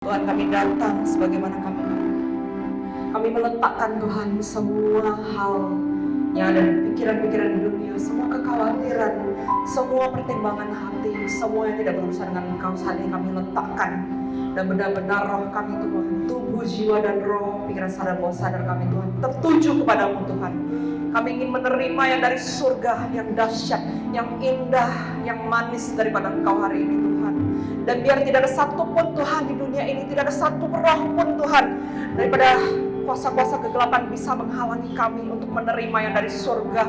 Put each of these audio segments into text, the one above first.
Tuhan, kami datang sebagaimana kami mau. Kami meletakkan Tuhan semua hal yang ada di pikiran-pikiran di dunia, semua kekhawatiran, semua pertimbangan hati, semua yang tidak berurusan dengan Engkau saat ini kami letakkan. Dan benar-benar roh kami Tuhan, tubuh, jiwa, dan roh, pikiran sadar, bawah sadar kami Tuhan, tertuju kepadamu Tuhan. Kami ingin menerima yang dari surga, yang dahsyat, yang indah, yang manis daripada Engkau hari ini Tuhan. Dan biar tidak ada satu pun Tuhan di dunia ini, tidak ada satu roh pun Tuhan daripada kuasa-kuasa kegelapan bisa menghalangi kami untuk menerima yang dari surga.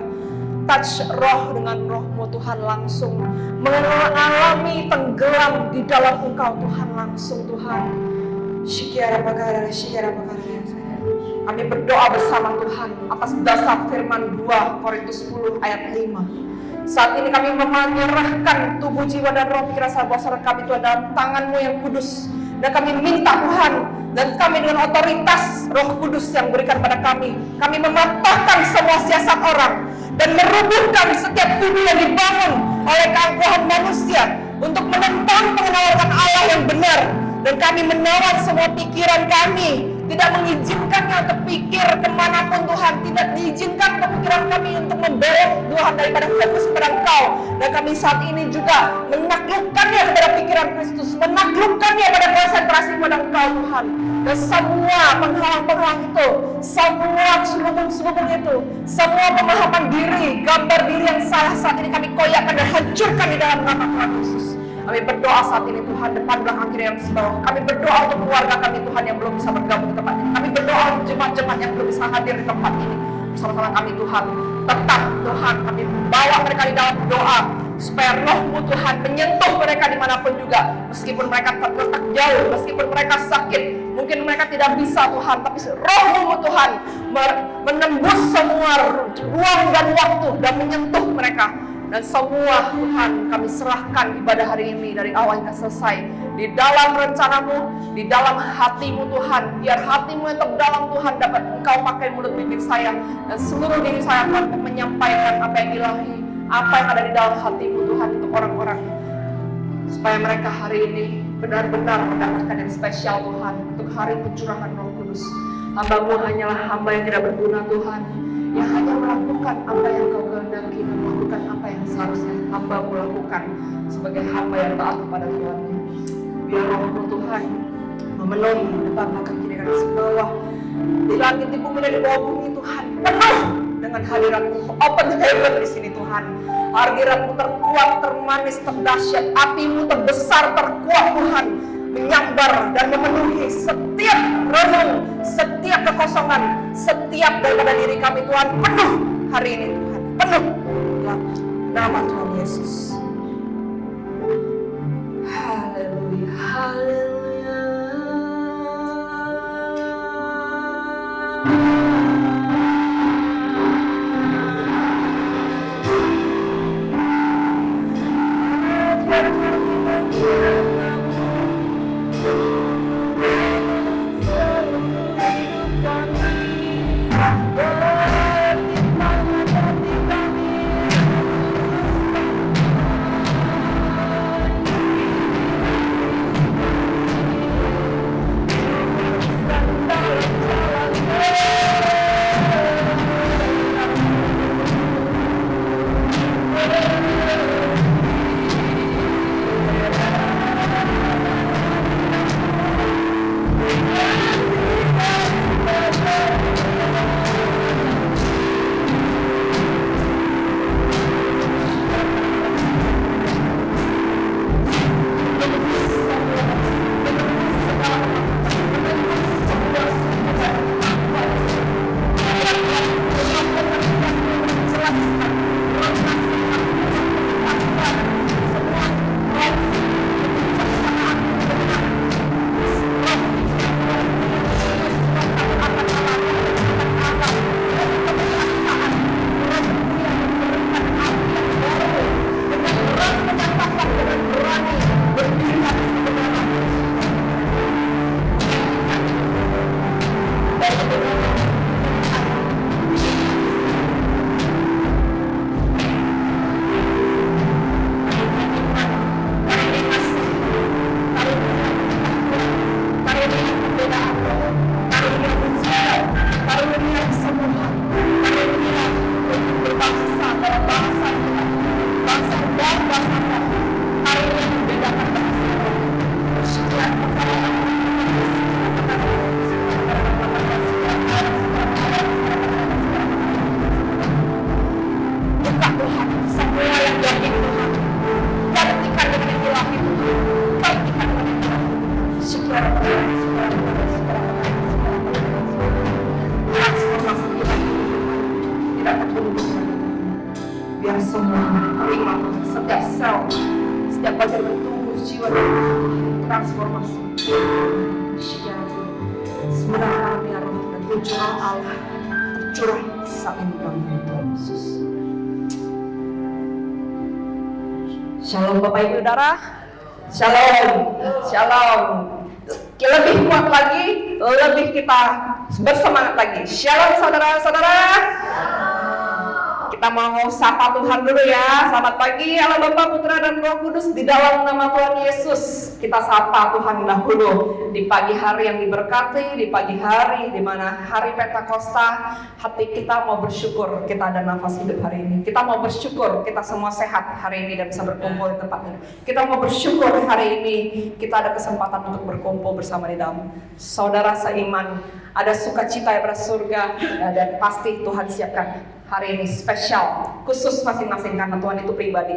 Touch roh dengan rohmu Tuhan, langsung mengalami tenggelam di dalam Engkau Tuhan, langsung Tuhan. Syikiara bagara yang saya. Kami berdoa bersama Tuhan atas dasar firman 2 Korintus 10 ayat 5. Saat ini kami menyerahkan tubuh, jiwa, dan roh, pikiran, sadar, bawah sadar kami Tuhan dalam tangan-Mu yang kudus. Dan kami minta Tuhan, dan kami dengan otoritas Roh Kudus yang berikan pada kami mematahkan semua siasat orang dan merubuhkan setiap tubuh yang dibangun oleh keangkuhan manusia untuk menentang pengenalan Allah yang benar. Dan kami menawan semua pikiran kami, tidak mengizinkannya untuk pikir kemanapun Tuhan, tidak diizinkan pikiran kami untuk membelok Tuhan daripada fokus kepada Engkau. Dan kami saat ini juga menaklukkannya kepada pikiran Kristus, menaklukkannya pada konsentrasi pada Engkau Tuhan. Dan semua penghalang-penghalang itu, semua selubung-selubung itu, semua pemahaman diri, gambar diri yang salah saat ini kami koyakkan dan hancurkan di dalam nama Tuhan Yesus. Kami berdoa saat ini Tuhan, depan, belakang, kiri, yang sebawah. Kami berdoa untuk keluarga kami Tuhan yang belum bisa bergabung di tempat ini. Kami berdoa untuk jemaat-jemaat yang belum bisa hadir di tempat ini bersama-sama kami Tuhan. Tetap Tuhan, kami bawa mereka di dalam doa supaya roh-Mu Tuhan menyentuh mereka dimanapun juga. Meskipun mereka terletak jauh, meskipun mereka sakit, mungkin mereka tidak bisa Tuhan, tapi roh-Mu Tuhan menembus semua ruang dan waktu dan menyentuh mereka. Dan semua Tuhan kami serahkan ibadah hari ini dari awal hingga selesai di dalam rencana-Mu, di dalam hati-Mu Tuhan. Biar hati-Mu yang terdalam Tuhan dapat Engkau pakai mulut bibir saya dan seluruh diri saya Tuhan untuk menyampaikan apa yang ilahi, apa yang ada di dalam hati-Mu Tuhan untuk orang-orang, supaya mereka hari ini benar-benar mendapatkan yang spesial Tuhan untuk hari pencurahan Roh Kudus. Hamba-Mu hanyalah hamba yang tidak berguna Tuhan, yang hanya melakukan apa yang Kau kehendaki dan melakukan apa yang seharusnya hamba-Mu lakukan sebagai hamba yang taat kepada Tuhan. Biar Roh-Mu Tuhan memenuhi depan, belakang, kiri, kanan, sebawah, di langit, di bumi, dan di bawah bumi Tuhan, penuh dengan hadirat-Mu. Open heaven di sini Tuhan. Hadirat-Mu terkuat, termanis, terdahsyat, api-Mu terbesar, terkuat Tuhan, menyambar dan memenuhi setiap renung, setiap kekosongan, setiap daripada diri kami Tuhan, penuh hari ini Tuhan, penuh dalam nama Tuhan Yesus. Haleluya, haleluya. Transformasi tidak tertunggu. Biar semua terima, setiap sel, setiap bagian bertumbuh jiwa dan transformasi. Sebenarnya kami roh dan tujuan Allah tercurah saat ini kami Tuhan Yesus. Shalom Bapak Ibu Saudara. Shalom. Shalom. Lebih kuat lagi, lebih kita bersemangat lagi. Shalom saudara-saudara. Kita mau sapa Tuhan dulu ya. Selamat pagi Allah Bapa, Putra dan Roh Kudus, di dalam nama Tuhan Yesus. Kita sapa Tuhan dahulu di pagi hari yang diberkati, di pagi hari di mana hari Pentakosta. Hati kita mau bersyukur kita ada nafas hidup hari ini. Kita mau bersyukur kita semua sehat hari ini dan bisa berkumpul di tempat ini. Kita mau bersyukur hari ini kita ada kesempatan untuk berkumpul bersama di dalam saudara seiman. Ada sukacita yang pada surga dan pasti Tuhan siapkan hari ini spesial, khusus masing-masing karena Tuhan itu pribadi.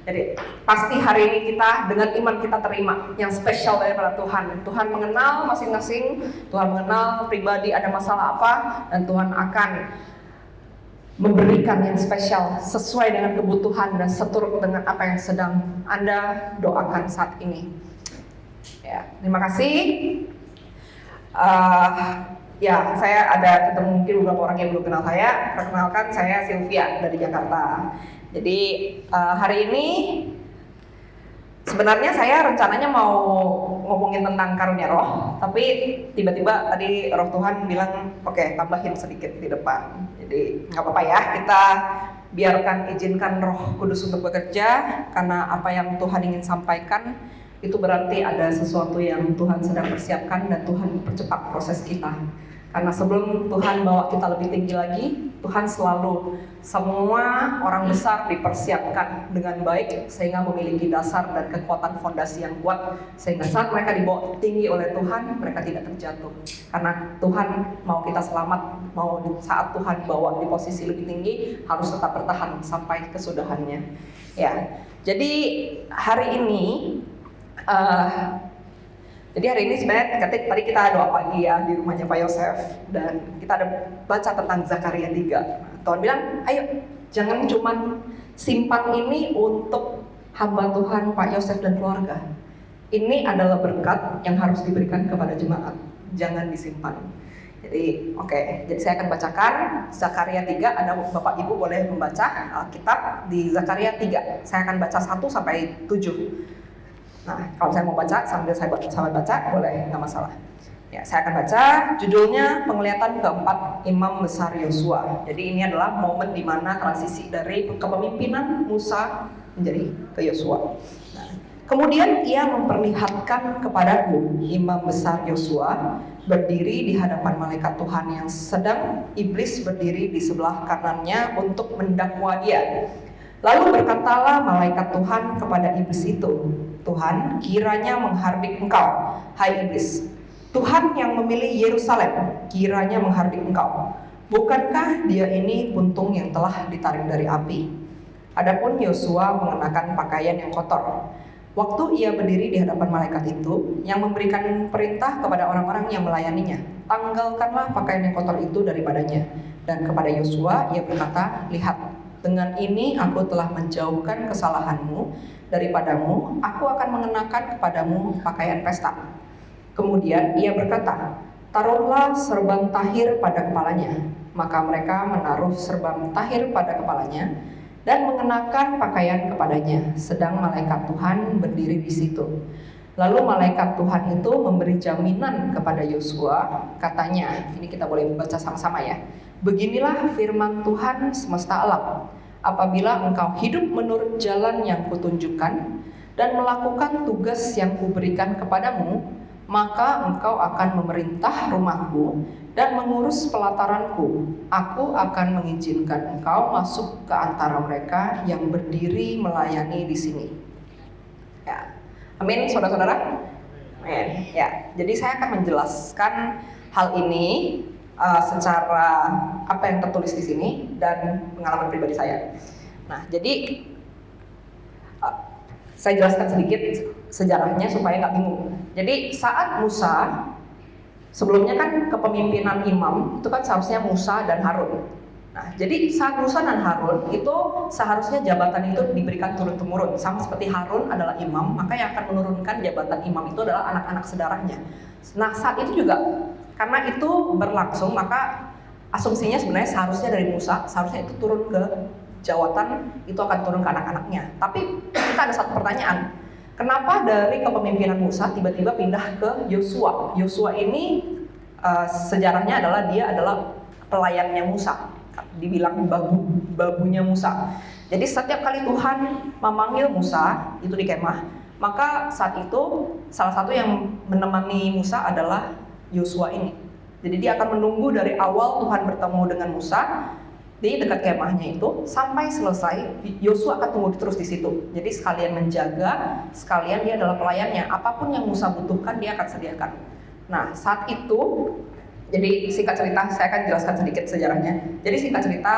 Jadi pasti hari ini kita dengan iman kita terima yang spesial daripada Tuhan. Tuhan mengenal masing-masing, Tuhan mengenal pribadi ada masalah apa, dan Tuhan akan memberikan yang spesial sesuai dengan kebutuhan dan seturut dengan apa yang sedang Anda doakan saat ini. Ya, terima kasih. Ya, saya ada ketemu mungkin beberapa orang yang belum kenal saya. Perkenalkan, saya Sylvia dari Jakarta. Jadi hari ini sebenarnya saya rencananya mau ngomongin tentang karunia roh, tapi tiba-tiba tadi roh Tuhan bilang, oke, tambahin sedikit di depan. Jadi nggak apa-apa ya, kita biarkan izinkan Roh Kudus untuk bekerja, karena apa yang Tuhan ingin sampaikan itu berarti ada sesuatu yang Tuhan sedang persiapkan dan Tuhan percepat proses kita. Karena sebelum Tuhan bawa kita lebih tinggi lagi, Tuhan selalu semua orang besar dipersiapkan dengan baik sehingga memiliki dasar dan kekuatan fondasi yang kuat, sehingga saat mereka dibawa tinggi oleh Tuhan, mereka tidak terjatuh. Karena Tuhan mau kita selamat, mau saat Tuhan bawa di posisi lebih tinggi harus tetap bertahan sampai kesudahannya. Ya, jadi hari ini sebenarnya tadi kita doa pagi ya di rumahnya Pak Yosef, dan kita ada baca tentang Zakaria 3. Tuhan bilang, ayo jangan cuma simpan ini untuk hamba Tuhan Pak Yosef dan keluarga. Ini adalah berkat yang harus diberikan kepada jemaat, jangan disimpan. Jadi jadi saya akan bacakan Zakaria 3, ada Bapak Ibu boleh membaca Alkitab di Zakaria 3. Saya akan baca 1 sampai 7. Nah, kalau saya mau baca sambil saya baca boleh, nggak masalah. Ya, saya akan baca. Judulnya Penglihatan Keempat Imam Besar Yosua. Jadi ini adalah momen di mana transisi dari kepemimpinan Musa menjadi ke Yosua. Nah, kemudian ia memperlihatkan kepadaku Imam Besar Yosua berdiri di hadapan malaikat Tuhan yang sedang iblis berdiri di sebelah kanannya untuk mendakwa dia. Lalu berkatalah malaikat Tuhan kepada iblis itu, Tuhan kiranya menghardik engkau, hai iblis. Tuhan yang memilih Yerusalem, kiranya menghardik engkau. Bukankah dia ini puntung yang telah ditarik dari api? Adapun Yosua mengenakan pakaian yang kotor. Waktu ia berdiri di hadapan malaikat itu, yang memberikan perintah kepada orang-orang yang melayaninya, tanggalkanlah pakaian yang kotor itu daripadanya. Dan kepada Yosua ia berkata, lihat, dengan ini aku telah menjauhkan kesalahanmu daripadamu, aku akan mengenakan kepadamu pakaian pesta. Kemudian ia berkata, taruhlah serban tahir pada kepalanya. Maka mereka menaruh serban tahir pada kepalanya dan mengenakan pakaian kepadanya, sedang malaikat Tuhan berdiri di situ. Lalu malaikat Tuhan itu memberi jaminan kepada Yosua, katanya, ini kita boleh membaca sama-sama ya. Beginilah firman Tuhan semesta alam, apabila engkau hidup menurut jalan yang kutunjukkan dan melakukan tugas yang kuberikan kepadamu, maka engkau akan memerintah rumahku dan mengurus pelataranku. Aku akan mengizinkan engkau masuk ke antara mereka yang berdiri melayani di sini. Ya. Amin, saudara-saudara. Amin. Ya, jadi saya akan menjelaskan hal ini secara apa yang tertulis di sini dan pengalaman pribadi saya. Nah, jadi saya jelaskan sedikit sejarahnya supaya nggak bingung. Jadi saat Musa, sebelumnya kan kepemimpinan imam itu kan seharusnya Musa dan Harun. Nah, jadi saat Musa dan Harun itu seharusnya jabatan itu diberikan turun-temurun. Sama seperti Harun adalah imam, maka yang akan menurunkan jabatan imam itu adalah anak-anak saudaranya. Nah, saat itu juga karena itu berlangsung, maka asumsinya sebenarnya seharusnya dari Musa, seharusnya itu turun ke jawatan, itu akan turun ke anak-anaknya. Tapi kita ada satu pertanyaan, kenapa dari kepemimpinan Musa tiba-tiba pindah ke Yosua? Yosua ini sejarahnya adalah dia adalah pelayannya Musa, dibilang babunya Musa. Jadi setiap kali Tuhan memanggil Musa itu di kemah, maka saat itu salah satu yang menemani Musa adalah Yosua ini. Jadi dia akan menunggu dari awal Tuhan bertemu dengan Musa di dekat kemahnya itu sampai selesai. Yosua akan tunggu terus di situ. Jadi sekalian menjaga, sekalian dia adalah pelayannya. Apapun yang Musa butuhkan dia akan sediakan. Nah, saat itu, jadi singkat cerita, saya akan jelaskan sedikit sejarahnya. Jadi singkat cerita,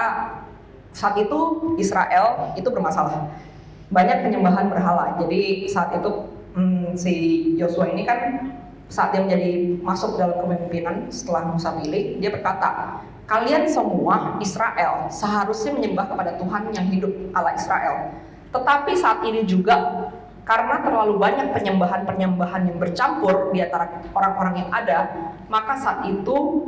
saat itu Israel itu bermasalah. Banyak penyembahan berhala. Jadi saat itu si Yosua ini kan saat dia menjadi masuk dalam kepemimpinan setelah Musa pilih, dia berkata, kalian semua Israel seharusnya menyembah kepada Tuhan yang hidup, Allah Israel. Tetapi saat ini juga karena terlalu banyak penyembahan-penyembahan yang bercampur di antara orang-orang yang ada, maka saat itu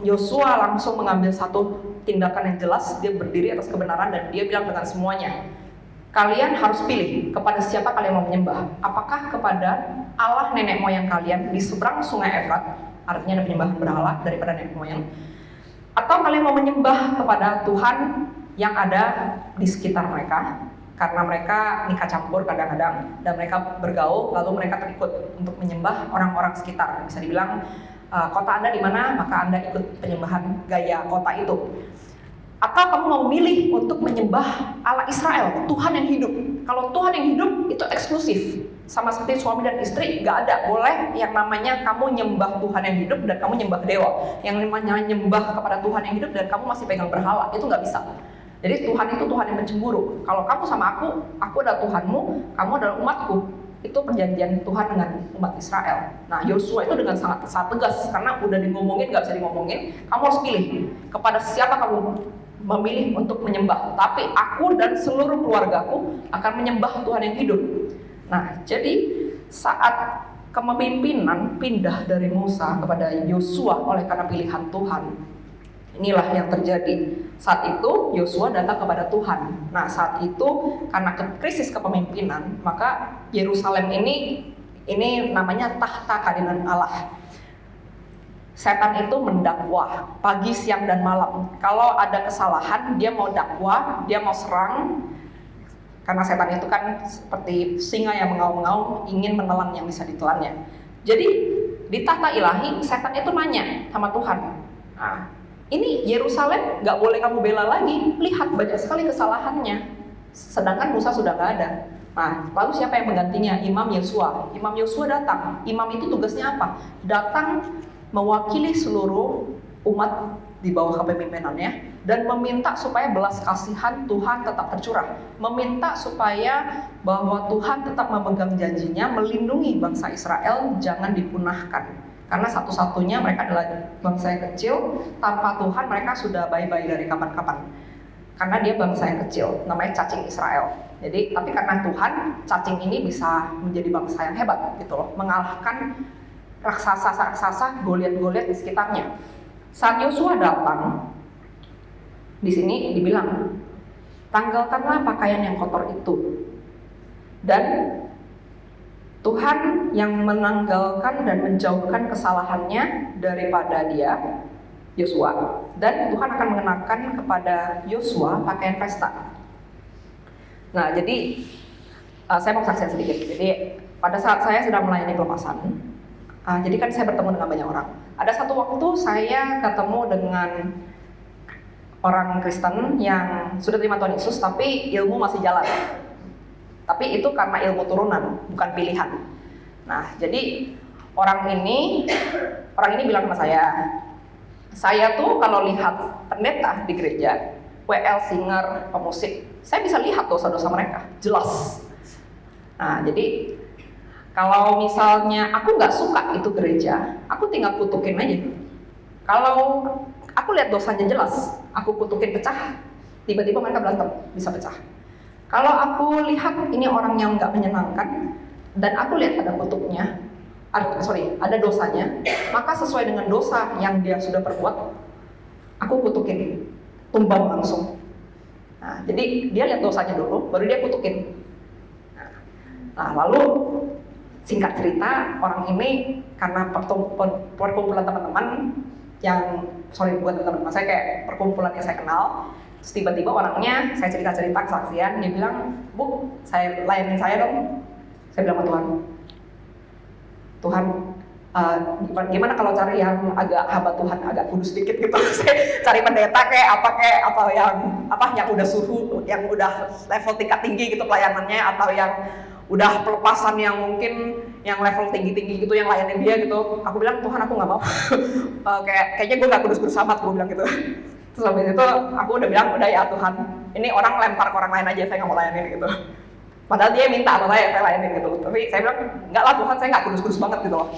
Yosua langsung mengambil satu tindakan yang jelas. Dia berdiri atas kebenaran dan dia bilang dengan semuanya, kalian harus pilih kepada siapa kalian mau menyembah. Apakah kepada Allah nenek moyang kalian di seberang sungai Efrat, artinya ada penyembahan berhala daripada nenek moyang, atau kalian mau menyembah kepada Tuhan yang ada di sekitar mereka, karena mereka nikah campur kadang-kadang dan mereka bergaul, lalu mereka terikut untuk menyembah orang-orang sekitar. Bisa dibilang kota Anda di mana, maka Anda ikut penyembahan gaya kota itu. Atau kamu mau milih untuk menyembah Allah Israel, Tuhan yang hidup. Kalau Tuhan yang hidup itu eksklusif, sama seperti suami dan istri, gak ada boleh yang namanya kamu nyembah Tuhan yang hidup dan kamu nyembah dewa. Yang namanya nyembah kepada Tuhan yang hidup dan kamu masih pegang berhala, itu gak bisa. Jadi Tuhan itu Tuhan yang pencemburu. Kalau kamu sama aku adalah Tuhanmu, kamu adalah umatku. Itu perjanjian Tuhan dengan umat Israel. Nah, Yosua itu dengan sangat tegas, karena udah ngomongin gak bisa ngomongin. Kamu harus pilih kepada siapa kamu memilih untuk menyembah, tapi aku dan seluruh keluargaku akan menyembah Tuhan yang hidup. Nah, jadi saat kepemimpinan pindah dari Musa kepada Yosua oleh karena pilihan Tuhan, inilah yang terjadi. Saat itu Yosua datang kepada Tuhan. Nah, saat itu karena krisis kepemimpinan, maka Yerusalem ini namanya tahta keadilan Allah. Setan itu mendakwah pagi, siang, dan malam. Kalau ada kesalahan, dia mau dakwah, dia mau serang. Karena setan itu kan seperti singa yang mengaum-ngaum, ingin menelan yang bisa ditelannya. Jadi di tahta ilahi, setan itu nanya sama Tuhan, nah, ini Yerusalem gak boleh kamu bela lagi, lihat banyak sekali kesalahannya. Sedangkan Musa sudah gak ada. Nah, lalu siapa yang menggantinya? Imam Yosua. Imam Yosua datang. Imam itu tugasnya apa? Datang mewakili seluruh umat di bawah kepemimpinannya dan meminta supaya belas kasihan Tuhan tetap tercurah, meminta supaya bahwa Tuhan tetap memegang janjinya melindungi bangsa Israel jangan dipunahkan, karena satu-satunya mereka adalah bangsa yang kecil. Tanpa Tuhan mereka sudah bye-bye dari kapan-kapan, karena dia bangsa yang kecil, namanya cacing Israel. Jadi tapi karena Tuhan, cacing ini bisa menjadi bangsa yang hebat gitu loh, mengalahkan raksasa-raksasa, Goliat-Goliat di sekitarnya. Saat Yosua datang, di sini dibilang, tanggalkanlah pakaian yang kotor itu. Dan Tuhan yang menanggalkan dan menjauhkan kesalahannya daripada dia, Yosua. Dan Tuhan akan mengenakan kepada Yosua pakaian pesta. Nah, jadi saya mau saksikan sedikit. Jadi pada saat saya sedang melayani pelepasan, jadi kan saya bertemu dengan banyak orang. Ada satu waktu saya ketemu dengan orang Kristen yang sudah terima Tuhan Yesus, tapi ilmu masih jalan. Tapi itu karena ilmu turunan, bukan pilihan. Nah, jadi orang ini bilang sama saya tuh kalau lihat pendeta di gereja, WL singer, pemusik, saya bisa lihat dosa-dosa mereka, jelas. Nah, jadi kalau misalnya aku nggak suka itu gereja, aku tinggal kutukin aja. Kalau aku lihat dosanya jelas, aku kutukin pecah, tiba-tiba mereka berantem, bisa pecah. Kalau aku lihat ini orang yang nggak menyenangkan, dan aku lihat ada kutuknya, ada dosanya, maka sesuai dengan dosa yang dia sudah perbuat, aku kutukin, tumbang langsung. Nah, jadi dia lihat dosanya dulu, baru dia kutukin. Nah, lalu singkat cerita, orang ini karena perkumpulan teman-teman yang, bukan teman-teman saya, kayak perkumpulan yang saya kenal, terus tiba-tiba orangnya, saya cerita-cerita kesaksian, dia bilang, "Bu, layanin saya dong." Saya bilang sama Tuhan, gimana kalau cari yang agak hamba Tuhan, agak kudus sedikit gitu. Saya cari pendeta kayak apa yang udah suhu, yang udah level tingkat tinggi gitu pelayanannya, atau yang udah pelepasan yang mungkin yang level tinggi-tinggi gitu, yang layanin dia gitu. Aku bilang, Tuhan, aku nggak mau. Kayaknya gue nggak kudus-kudus amat, gue bilang gitu. Terus habis itu aku udah bilang, udah ya Tuhan, ini orang lempar ke orang lain aja, saya nggak mau layanin gitu. Padahal dia minta sama saya layanin gitu. Tapi saya bilang, enggak lah Tuhan, saya nggak kudus-kudus banget gitu loh.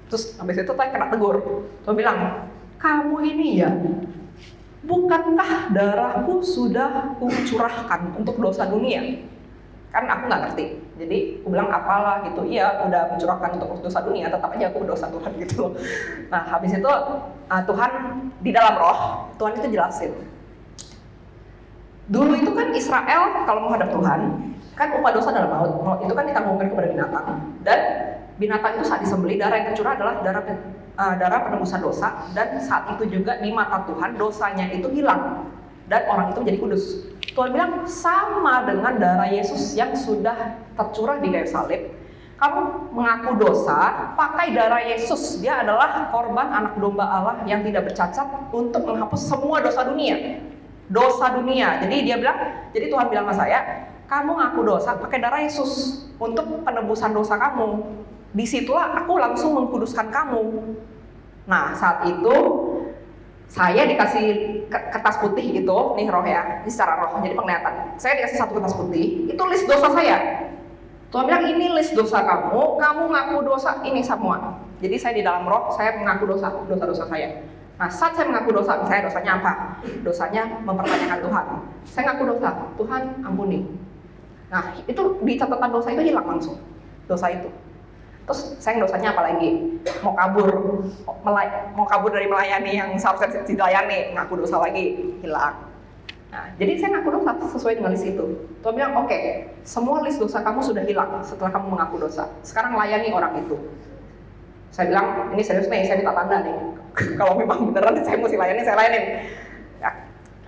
Terus habis itu saya kena tegur. Saya bilang, kamu ini ya, bukankah darahku sudah kucurahkan untuk dosa dunia? Kan aku nggak ngerti. Jadi aku bilang, apalah gitu, iya udah mencurahkan untuk dosa dunia, tetap aja aku dosa Tuhan gitu loh. Nah habis itu Tuhan di dalam roh, Tuhan itu jelasin. Dulu itu kan Israel kalau menghadap Tuhan, kan upah dosa adalah maut. Maut itu kan ditanggungkan kepada binatang, dan binatang itu saat disembelih, darah yang tercurah adalah darah penebusan dosa, dan saat itu juga di mata Tuhan dosanya itu hilang dan orang itu menjadi kudus. Tuhan bilang, sama dengan darah Yesus yang sudah tercurah di kayu salib, kamu mengaku dosa, pakai darah Yesus. Dia adalah korban anak domba Allah yang tidak bercacat untuk menghapus semua dosa dunia. Dosa dunia. Jadi dia bilang, jadi Tuhan bilang sama saya, kamu ngaku dosa, pakai darah Yesus untuk penebusan dosa kamu. Disitulah aku langsung mengkuduskan kamu. Nah saat itu saya dikasih kertas putih gitu, nih roh ya, ini secara roh, jadi penglihatan. Saya dikasih satu kertas putih, itu list dosa saya. Tuhan bilang, ini list dosa kamu ngaku dosa ini semua. Jadi saya di dalam roh, saya mengaku dosa-dosa saya. Nah saat saya mengaku dosa, saya dosanya apa? Dosanya mempertanyakan Tuhan. Saya ngaku dosa, Tuhan ampuni. Nah itu di catatan dosa itu hilang langsung, dosa itu. Terus saya dosanya apa lagi? Mau kabur dari melayani yang seharusnya dilayani, ngaku dosa lagi, hilang. Nah, jadi saya ngaku dosa sesuai dengan list itu. Tuhan bilang, oke, semua list dosa kamu sudah hilang setelah kamu mengaku dosa. Sekarang layani orang itu. Saya bilang, ini serius nih, saya minta tanda nih. Kalau memang beneran saya mesti layanin, saya layanin. Ya,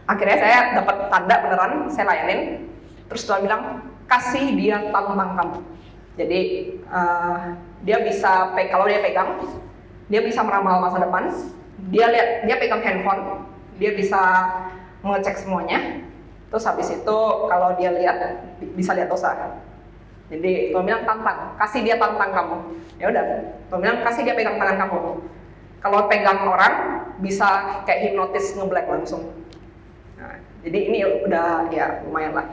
akhirnya saya dapat tanda beneran, saya layanin. Terus Tuhan bilang, kasih dia tantang kamu. Jadi dia bisa, kalau dia pegang, dia bisa meramal masa depan. Dia pegang handphone, dia bisa mengecek semuanya. Terus habis itu kalau dia lihat, bisa lihat dosa. Jadi Tuhan bilang tantang, kasih dia tantang kamu. Ya udah, Tuhan bilang kasih dia pegang tangan kamu. Kalau pegang orang bisa kayak hipnotis ngeblank langsung. Nah, jadi ini udah ya lumayan lah.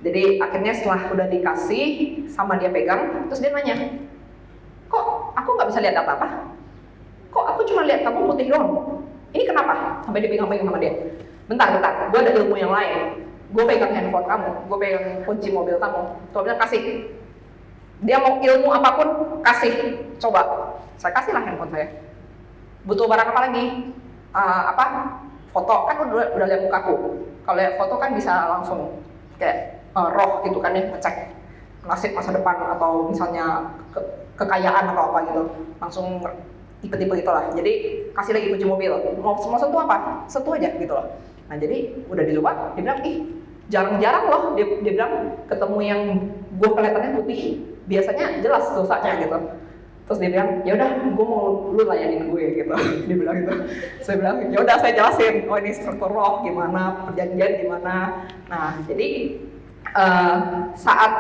Jadi akhirnya setelah udah dikasih sama dia pegang, terus dia nanya, kok aku nggak bisa lihat apa-apa? Kok aku cuma lihat kamu putih doang? Ini kenapa? Sampai dipegang-pegang sama dia. Bentar, gue ada ilmu yang lain. Gue pegang handphone kamu, gue pegang kunci mobil kamu. Tuhan bilang kasih. Dia mau ilmu apapun, kasih. Coba. Saya kasihlah handphone saya. Butuh barang apa lagi? Foto. Kan udah lihat mukaku. Kalau lihat foto kan bisa langsung kayak roh gitu kan ya, ngecek nasib masa depan atau misalnya kekayaan atau apa gitu. Langsung tipe-tipe gitu lah. Jadi kasih lagi kunci mobil. Mau setu apa? Setu aja gitu loh. Nah jadi udah dicoba, dia bilang, jarang-jarang loh dia bilang ketemu yang gue kelihatannya putih, biasanya jelas dosanya gitu. Terus dia bilang, ya udah, gue mau lu layanin gue gitu. Dia bilang gitu. Saya bilang, ya udah saya jelasin, oh ini struktur roh gimana, perjanjian gimana. Nah jadi saat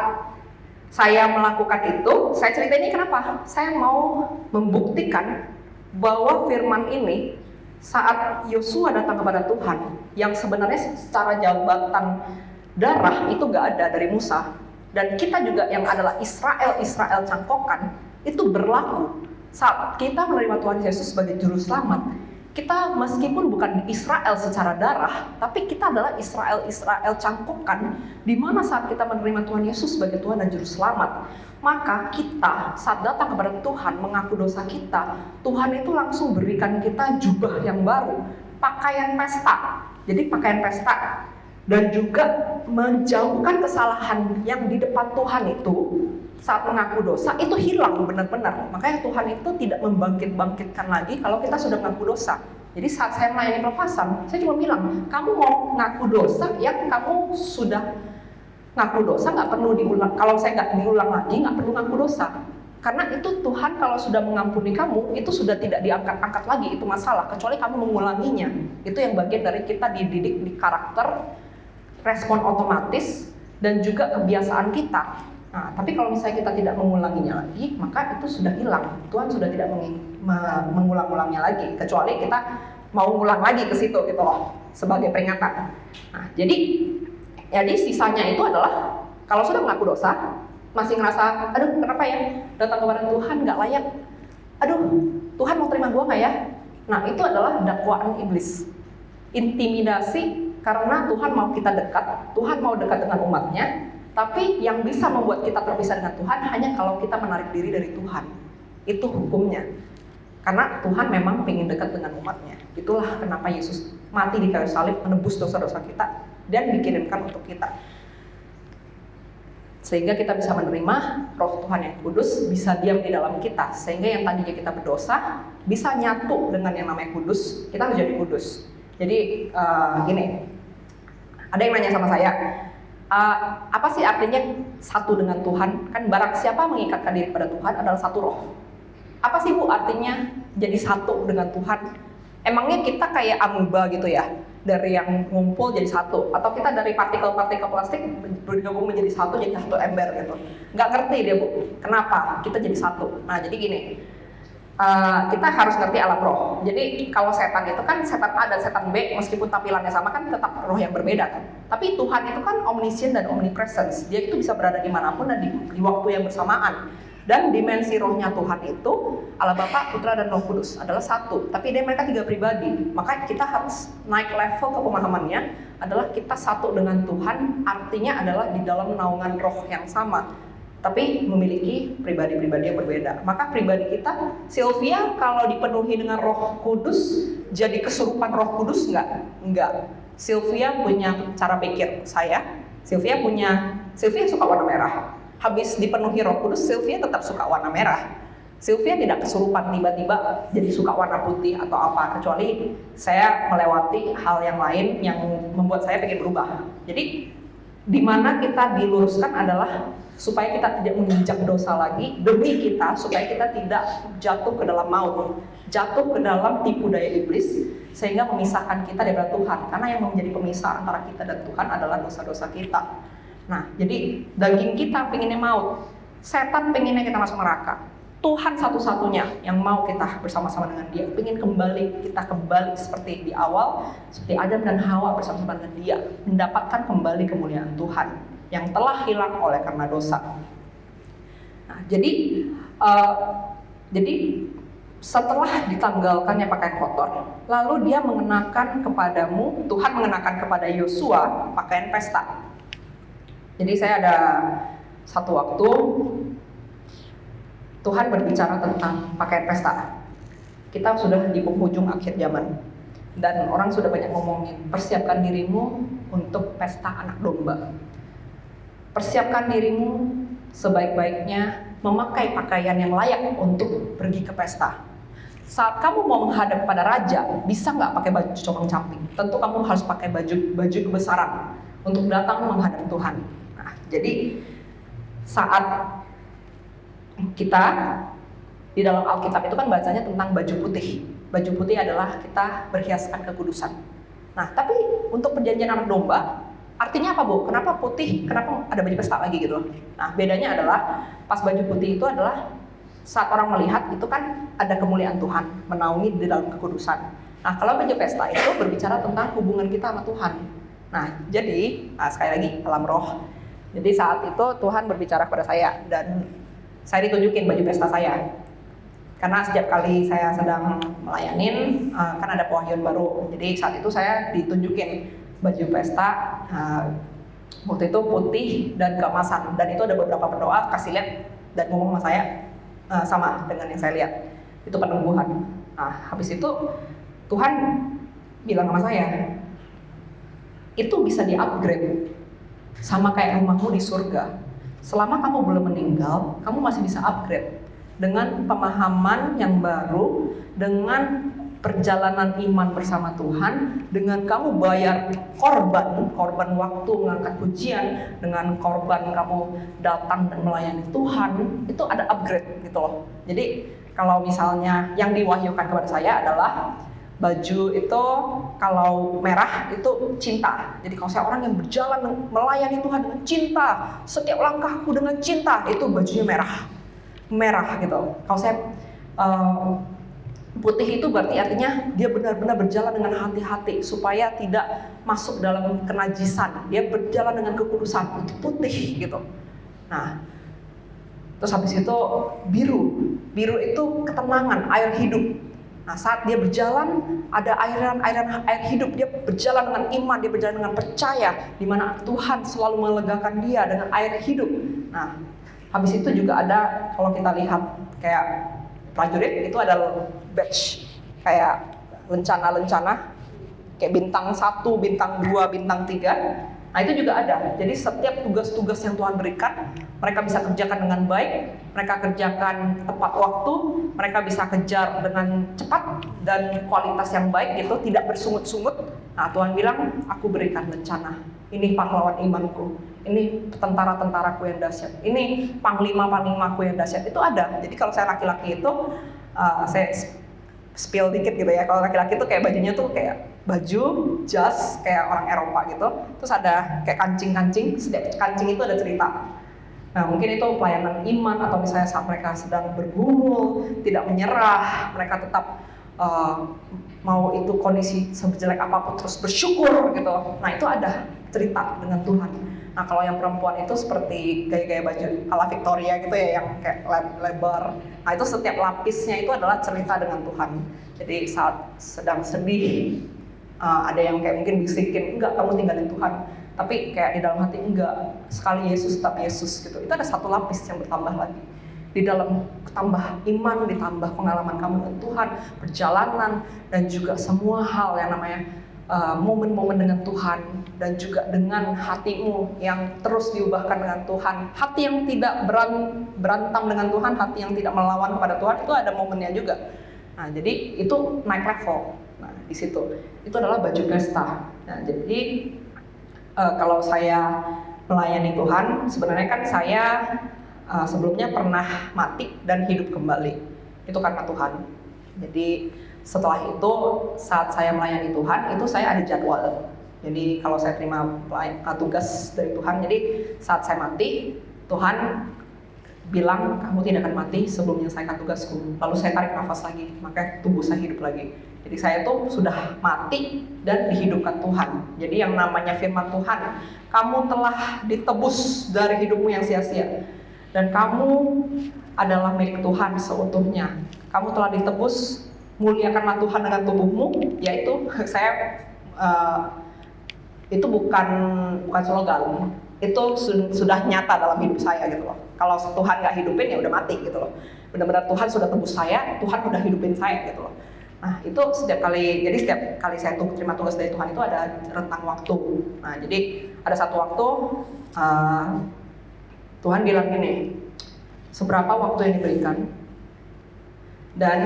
saya melakukan itu, saya cerita ini kenapa? Saya mau membuktikan bahwa firman ini saat Yosua datang kepada Tuhan, yang sebenarnya secara jabatan darah itu gak ada dari Musa. dan kita juga yang adalah Israel cangkokan, itu berlaku saat kita menerima Tuhan Yesus sebagai juru selamat. Kita meskipun bukan Israel secara darah, tapi kita adalah Israel cangkokan, di mana saat kita menerima Tuhan Yesus sebagai Tuhan dan juru selamat, maka kita saat datang kepada Tuhan mengaku dosa kita, Tuhan itu langsung berikan kita jubah yang baru, pakaian pesta. Jadi pakaian pesta, dan juga menjauhkan kesalahan yang di depan Tuhan itu saat mengaku dosa itu hilang benar-benar. Makanya Tuhan itu tidak membangkit-bangkitkan lagi kalau kita sudah mengaku dosa. Jadi saat saya melayani pelepasan, saya cuma bilang, kamu mau ngaku dosa, ya kamu sudah ngaku dosa, nggak perlu diulang. Kalau saya nggak diulang lagi, nggak perlu ngaku dosa. Karena itu Tuhan kalau sudah mengampuni kamu, itu sudah tidak diangkat-angkat lagi, itu masalah. Kecuali kamu mengulanginya. Itu yang bagian dari kita dididik di karakter, respon otomatis, dan juga kebiasaan kita. Nah, tapi kalau misalnya kita tidak mengulanginya lagi, maka itu sudah hilang. Tuhan sudah tidak mengulang-ulangnya lagi, kecuali kita mau ngulang lagi ke situ gitu loh, sebagai peringatan. Nah, jadi sisanya itu adalah kalau sudah mengaku dosa, masih ngerasa, aduh kenapa ya datang kepada Tuhan nggak layak, aduh Tuhan mau terima gua nggak ya? Nah, itu adalah dakwaan iblis, intimidasi, karena Tuhan mau kita dekat, Tuhan mau dekat dengan umatnya. Tapi yang bisa membuat kita terpisah dengan Tuhan hanya kalau kita menarik diri dari Tuhan. Itu hukumnya. Karena Tuhan memang ingin dekat dengan umatnya. Itulah kenapa Yesus mati di kayu salib, menebus dosa-dosa kita dan dikirimkan untuk kita. Sehingga kita bisa menerima Roh Tuhan yang kudus, bisa diam di dalam kita. Sehingga yang tadinya kita berdosa bisa nyatu dengan yang namanya kudus. Kita harus jadi kudus. Jadi gini, ada yang nanya sama saya, apa sih artinya satu dengan Tuhan? Kan barang siapa mengikatkan diri pada Tuhan adalah satu roh. Apa sih Bu artinya jadi satu dengan Tuhan? Emangnya kita kayak amuba gitu ya? Dari yang ngumpul jadi satu? Atau kita dari partikel-partikel plastik bergabung menjadi satu, jadi satu ember gitu? Nggak ngerti dia Bu, kenapa kita jadi satu? Nah jadi gini, kita harus ngerti alam roh. Jadi kalau setan itu kan setan A dan setan B, meskipun tampilannya sama kan tetap roh yang berbeda kan. Tapi Tuhan itu kan omniscient dan omnipresence. Dia itu bisa berada dimanapun dan di waktu yang bersamaan. Dan dimensi rohnya Tuhan itu Allah Bapa, Putra, dan Roh Kudus adalah satu. Tapi mereka tiga pribadi. Maka kita harus naik level ke pemahamannya adalah kita satu dengan Tuhan. Artinya adalah di dalam naungan roh yang sama, tapi memiliki pribadi-pribadi yang berbeda. Maka pribadi kita, Sylvia kalau dipenuhi dengan Roh Kudus, jadi kesurupan Roh Kudus enggak. Sylvia punya cara pikir Sylvia suka warna merah. Habis dipenuhi Roh Kudus, Sylvia tetap suka warna merah. Sylvia tidak kesurupan tiba-tiba jadi suka warna putih atau apa, kecuali saya melewati hal yang lain yang membuat saya pengen berubah. Jadi di mana kita diluruskan adalah supaya kita tidak menginjak dosa lagi, demi kita supaya kita tidak jatuh ke dalam maut, jatuh ke dalam tipu daya iblis, sehingga memisahkan kita dari Tuhan. Karena yang menjadi pemisah antara kita dan Tuhan adalah dosa-dosa kita. Nah, jadi daging kita pengennya maut, setan pengennya kita masuk neraka. Tuhan satu-satunya yang mau kita bersama-sama dengan Dia, pengen kita kembali seperti di awal, seperti Adam dan Hawa bersama-sama dengan Dia, mendapatkan kembali kemuliaan Tuhan yang telah hilang oleh karena dosa. Nah, jadi setelah ditanggalkannya pakaian kotor, lalu Dia mengenakan kepadamu, Tuhan mengenakan kepada Yosua pakaian pesta. Jadi saya ada satu waktu Tuhan berbicara tentang pakaian pesta. Kita sudah di penghujung akhir zaman dan orang sudah banyak ngomongin, persiapkan dirimu untuk pesta anak domba. Persiapkan dirimu sebaik-baiknya memakai pakaian yang layak untuk pergi ke pesta. Saat kamu mau menghadap pada raja, bisa nggak pakai baju compang-camping? Tentu kamu harus pakai baju kebesaran untuk datang menghadap Tuhan. Nah, jadi saat kita di dalam Alkitab itu kan bacanya tentang baju putih. Baju putih adalah kita berhiaskan kekudusan. Nah, tapi untuk perjanjian anak domba, artinya apa Bu? Kenapa putih? Kenapa ada baju pesta lagi gitu? Nah, bedanya adalah pas baju putih itu adalah saat orang melihat itu kan ada kemuliaan Tuhan menaungi di dalam kekudusan. Nah, kalau baju pesta itu berbicara tentang hubungan kita sama Tuhan. Nah, jadi sekali lagi alam roh, Jadi saat itu Tuhan berbicara kepada saya dan saya ditunjukin baju pesta saya. Karena setiap kali saya sedang melayanin, kan ada pewahyuan baru. Jadi saat itu saya ditunjukin baju pesta, waktu itu putih dan keemasan. Dan itu ada beberapa pendoa kasih lihat dan ngomong sama saya, sama dengan yang saya lihat. Itu penungguhan. Nah, habis itu Tuhan bilang sama saya, itu bisa di-upgrade sama kayak rumahmu di surga. Selama kamu belum meninggal, kamu masih bisa upgrade dengan pemahaman yang baru, dengan perjalanan iman bersama Tuhan, dengan kamu bayar korban waktu mengangkat pujian, dengan korban kamu datang dan melayani Tuhan, itu ada upgrade gitu loh. Jadi kalau misalnya yang diwahyukan kepada saya adalah baju itu kalau merah itu cinta. Jadi kalau saya orang yang berjalan melayani Tuhan dengan cinta, setiap langkahku dengan cinta, itu bajunya merah gitu. Kalau saya putih itu berarti artinya dia benar-benar berjalan dengan hati-hati supaya tidak masuk dalam kenajisan. Dia berjalan dengan kekudusan, itu putih gitu. Nah, terus habis itu biru itu ketenangan, air hidup. Nah, saat dia berjalan ada air hidup, dia berjalan dengan iman, dia berjalan dengan percaya, di mana Tuhan selalu melegakan dia dengan air hidup. Nah, habis itu juga ada, kalau kita lihat kayak prajurit itu ada badge kayak lencana kayak bintang 1, bintang 2, bintang 3. Nah, itu juga ada. Jadi setiap tugas-tugas yang Tuhan berikan, mereka bisa kerjakan dengan baik, mereka kerjakan tepat waktu, mereka bisa kejar dengan cepat dan kualitas yang baik gitu, tidak bersungut-sungut. Nah, Tuhan bilang, aku berikan lencana. Ini pahlawan imanku. Ini tentara-tentaraku yang dahsyat. Ini panglima-panglimaku yang dahsyat. Itu ada. Jadi kalau saya laki-laki itu, saya spill dikit gitu ya. Kalau laki-laki itu kayak bajunya tuh kayak baju, jas, kayak orang Eropa gitu. Terus ada kayak kancing-kancing. Setiap kancing itu ada cerita. Nah, mungkin itu pelayanan iman atau misalnya saat mereka sedang bergumul, tidak menyerah, mereka tetap mau itu kondisi sejelek apapun terus bersyukur gitu. Nah, itu ada cerita dengan Tuhan. Nah, kalau yang perempuan itu seperti gaya-gaya baju ala Victoria gitu ya, yang kayak lebar. Nah, itu setiap lapisnya itu adalah cerita dengan Tuhan. Jadi saat sedang sedih, ada yang kayak mungkin bisikin, enggak, kamu tinggalin Tuhan. Tapi kayak di dalam hati, enggak, sekali Yesus tetap Yesus gitu. Itu ada satu lapis yang bertambah lagi. Di dalam tambah iman, ditambah pengalaman kamu dengan Tuhan, perjalanan, dan juga semua hal yang namanya momen-momen dengan Tuhan, dan juga dengan hatimu yang terus diubahkan dengan Tuhan, hati yang tidak berantam dengan Tuhan, hati yang tidak melawan kepada Tuhan, itu ada momennya juga. Nah, jadi itu naik level. Nah, di situ itu adalah baju pesta. Nah, jadi kalau saya melayani Tuhan, sebenarnya kan saya sebelumnya pernah mati dan hidup kembali. Itu karena Tuhan. Jadi setelah itu, saat saya melayani Tuhan, itu saya ada jadwal. Jadi kalau saya terima tugas dari Tuhan, jadi saat saya mati, Tuhan bilang, kamu tidak akan mati sebelum menyelesaikan tugasku. Lalu saya tarik nafas lagi, maka tubuh saya hidup lagi. Jadi saya tuh sudah mati dan dihidupkan Tuhan. Jadi yang namanya firman Tuhan, kamu telah ditebus dari hidupmu yang sia-sia. Dan kamu adalah milik Tuhan seutuhnya. Kamu telah ditebus, muliakanlah Tuhan dengan tubuhmu, yaitu saya itu bukan slogan, itu sudah nyata dalam hidup saya gitu loh. Kalau Tuhan nggak hidupin ya udah mati gitu loh. Benar-benar Tuhan sudah tebus saya, Tuhan udah hidupin saya gitu loh. Nah, itu setiap kali saya terima tugas dari Tuhan itu ada rentang waktu. Nah, jadi ada satu waktu Tuhan bilang gini, seberapa waktu yang diberikan, dan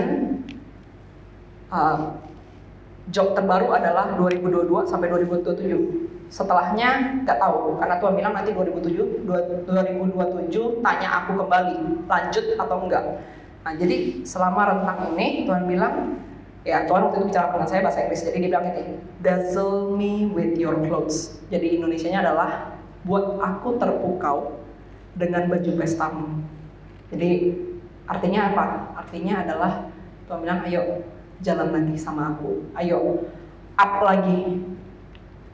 job terbaru adalah 2022 sampai 2027. Setelahnya nggak tahu, karena Tuhan bilang nanti 2027 tanya aku kembali, lanjut atau enggak. Nah, jadi selama rentang ini Tuhan bilang, ya Tuhan waktu itu bicara dengan saya bahasa Inggris, jadi dia bilang ini, dazzle me with your clothes. Jadi Indonesianya adalah, buat aku terpukau dengan baju pestamu. Jadi artinya apa? Artinya adalah Tuhan bilang, ayo jalan lagi sama aku, ayo up lagi.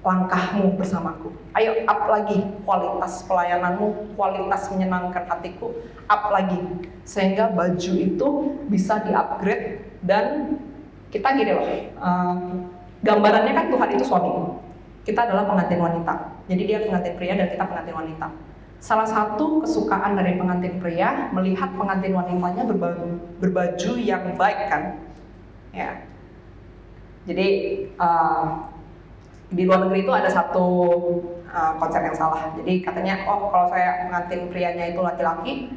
langkahmu bersamaku. Ayo up lagi kualitas pelayananmu, kualitas menyenangkan hatiku, up lagi. Sehingga baju itu bisa di-upgrade dan kita gini loh, gambarannya kan Tuhan itu suami. Kita adalah pengantin wanita. Jadi dia pengantin pria dan kita pengantin wanita. Salah satu kesukaan dari pengantin pria melihat pengantin wanitanya berbaju yang baik kan. Ya. Jadi di luar negeri itu ada satu konsep yang salah. Jadi katanya, oh kalau saya pengantin prianya itu laki-laki,